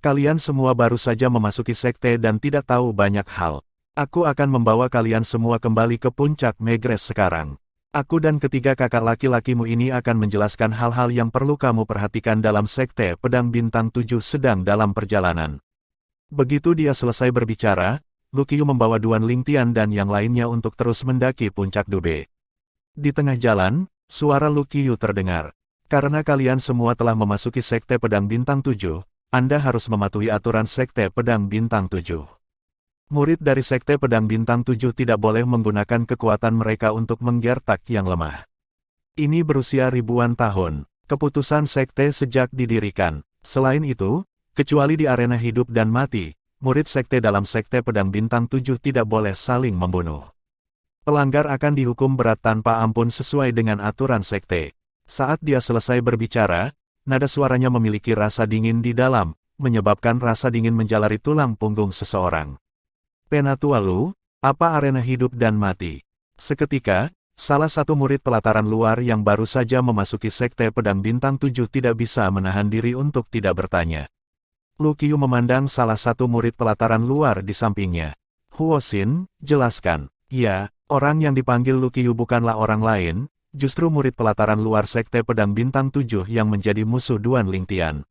"Kalian semua baru saja memasuki sekte dan tidak tahu banyak hal. Aku akan membawa kalian semua kembali ke puncak Megres sekarang. Aku dan ketiga kakak laki-lakimu ini akan menjelaskan hal-hal yang perlu kamu perhatikan dalam Sekte Pedang Bintang 7 sedang dalam perjalanan." Begitu dia selesai berbicara, Lukiyu membawa Duan Lingtian dan yang lainnya untuk terus mendaki puncak Dube. Di tengah jalan, suara Lukiyu terdengar. "Karena kalian semua telah memasuki Sekte Pedang Bintang 7, Anda harus mematuhi aturan Sekte Pedang Bintang 7. Murid dari Sekte Pedang Bintang 7 tidak boleh menggunakan kekuatan mereka untuk menggertak yang lemah. Ini berusia ribuan tahun, keputusan sekte sejak didirikan. Selain itu, kecuali di arena hidup dan mati, murid sekte dalam Sekte Pedang Bintang 7 tidak boleh saling membunuh. Pelanggar akan dihukum berat tanpa ampun sesuai dengan aturan sekte." Saat dia selesai berbicara, nada suaranya memiliki rasa dingin di dalam, menyebabkan rasa dingin menjalari tulang punggung seseorang. "Penatua Lu, apa arena hidup dan mati?" Seketika, salah satu murid pelataran luar yang baru saja memasuki Sekte Pedang Bintang 7 tidak bisa menahan diri untuk tidak bertanya. Lukiyu memandang salah satu murid pelataran luar di sampingnya. "Huosin, jelaskan." "Ya, orang yang dipanggil Lukiyu bukanlah orang lain, justru murid pelataran luar Sekte Pedang Bintang 7 yang menjadi musuh Duan Lingtian.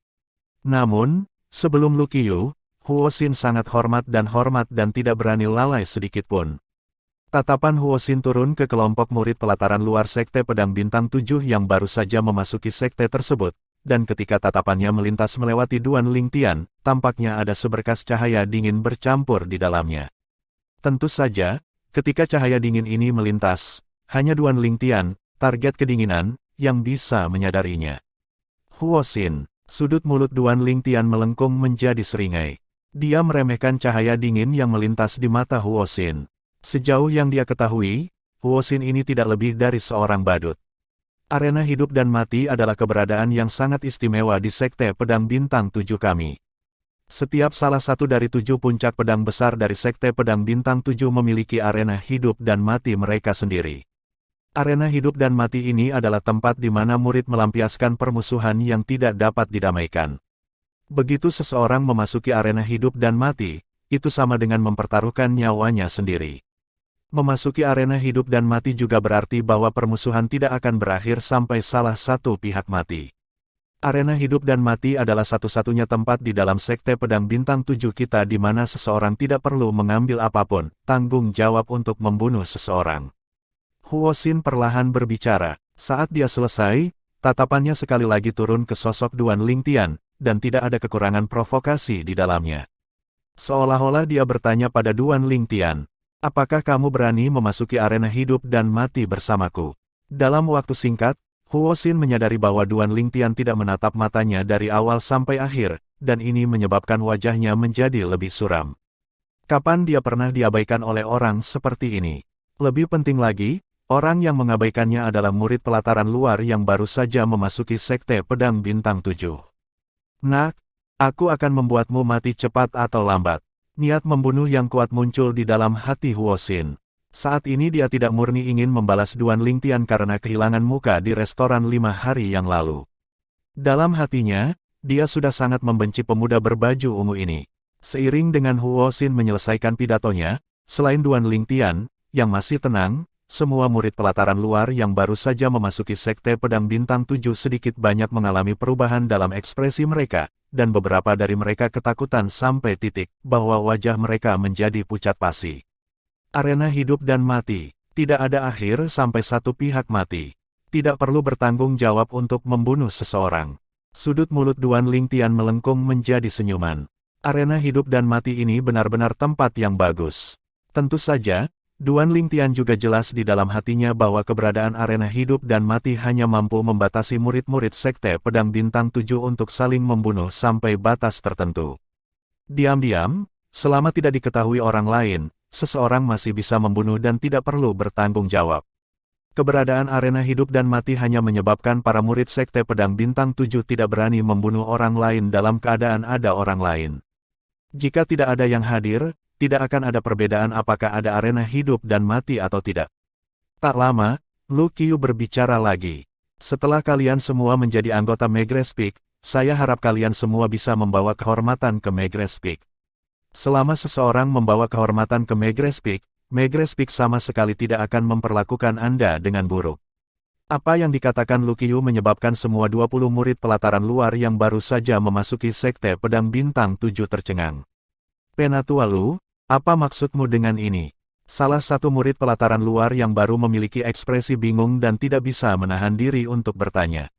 Namun, sebelum Lukiyu, Huosin sangat hormat dan tidak berani lalai sedikit pun." Tatapan Huosin turun ke kelompok murid pelataran luar Sekte Pedang Bintang 7 yang baru saja memasuki sekte tersebut, dan ketika tatapannya melintas melewati Duan Lingtian, tampaknya ada seberkas cahaya dingin bercampur di dalamnya. Tentu saja, ketika cahaya dingin ini melintas, hanya Duan Lingtian, target kedinginan, yang bisa menyadarinya. "Huosin." Sudut mulut Duan Lingtian melengkung menjadi seringai. Dia meremehkan cahaya dingin yang melintas di mata Huosin. Sejauh yang dia ketahui, Huosin ini tidak lebih dari seorang badut. Arena hidup dan mati adalah keberadaan yang sangat istimewa di Sekte Pedang Bintang 7 kami. Setiap salah satu dari 7 puncak pedang besar dari Sekte Pedang Bintang 7 memiliki arena hidup dan mati mereka sendiri. Arena hidup dan mati ini adalah tempat di mana murid melampiaskan permusuhan yang tidak dapat didamaikan. Begitu seseorang memasuki arena hidup dan mati, itu sama dengan mempertaruhkan nyawanya sendiri. Memasuki arena hidup dan mati juga berarti bahwa permusuhan tidak akan berakhir sampai salah satu pihak mati. Arena hidup dan mati adalah satu-satunya tempat di dalam Sekte Pedang Bintang 7 kita di mana seseorang tidak perlu mengambil apapun, tanggung jawab untuk membunuh seseorang. Huosin perlahan berbicara. Saat dia selesai, tatapannya sekali lagi turun ke sosok Duan Lingtian, dan tidak ada kekurangan provokasi di dalamnya. Seolah-olah dia bertanya pada Duan Lingtian, "Apakah kamu berani memasuki arena hidup dan mati bersamaku?" Dalam waktu singkat, Huosin menyadari bahwa Duan Lingtian tidak menatap matanya dari awal sampai akhir, dan ini menyebabkan wajahnya menjadi lebih suram. Kapan dia pernah diabaikan oleh orang seperti ini? Lebih penting lagi, Orang yang mengabaikannya adalah murid pelataran luar yang baru saja memasuki Sekte Pedang Bintang 7. Nak, aku akan membuatmu mati cepat atau lambat. Niat membunuh yang kuat muncul di dalam hati Huo Xin. Saat ini dia tidak murni ingin membalas Duan Lingtian karena kehilangan muka di restoran 5 hari yang lalu. Dalam hatinya, dia sudah sangat membenci pemuda berbaju ungu ini. Seiring dengan Huo Xin menyelesaikan pidatonya, selain Duan Lingtian, yang masih tenang, semua murid pelataran luar yang baru saja memasuki Sekte Pedang Bintang 7 sedikit banyak mengalami perubahan dalam ekspresi mereka, dan beberapa dari mereka ketakutan sampai titik bahwa wajah mereka menjadi pucat pasi. Arena hidup dan mati, tidak ada akhir sampai satu pihak mati. Tidak perlu bertanggung jawab untuk membunuh seseorang. Sudut mulut Duan Lingtian melengkung menjadi senyuman. Arena hidup dan mati ini benar-benar tempat yang bagus. Tentu saja, Duan Lingtian juga jelas di dalam hatinya bahwa keberadaan arena hidup dan mati hanya mampu membatasi murid-murid Sekte Pedang Bintang 7 untuk saling membunuh sampai batas tertentu. Diam-diam, selama tidak diketahui orang lain, seseorang masih bisa membunuh dan tidak perlu bertanggung jawab. Keberadaan arena hidup dan mati hanya menyebabkan para murid Sekte Pedang Bintang 7 tidak berani membunuh orang lain dalam keadaan ada orang lain. Jika tidak ada yang hadir, tidak akan ada perbedaan apakah ada arena hidup dan mati atau tidak. Tak lama, Lu Qiu berbicara lagi. Setelah kalian semua menjadi anggota Megrez Peak, saya harap kalian semua bisa membawa kehormatan ke Megrez Peak. Selama seseorang membawa kehormatan ke Megrez Peak sama sekali tidak akan memperlakukan Anda dengan buruk. Apa yang dikatakan Lu Qiu menyebabkan semua 20 murid pelataran luar yang baru saja memasuki Sekte Pedang Bintang 7 tercengang. Penatua Lu, apa maksudmu dengan ini? Salah satu murid pelataran luar yang baru memiliki ekspresi bingung dan tidak bisa menahan diri untuk bertanya.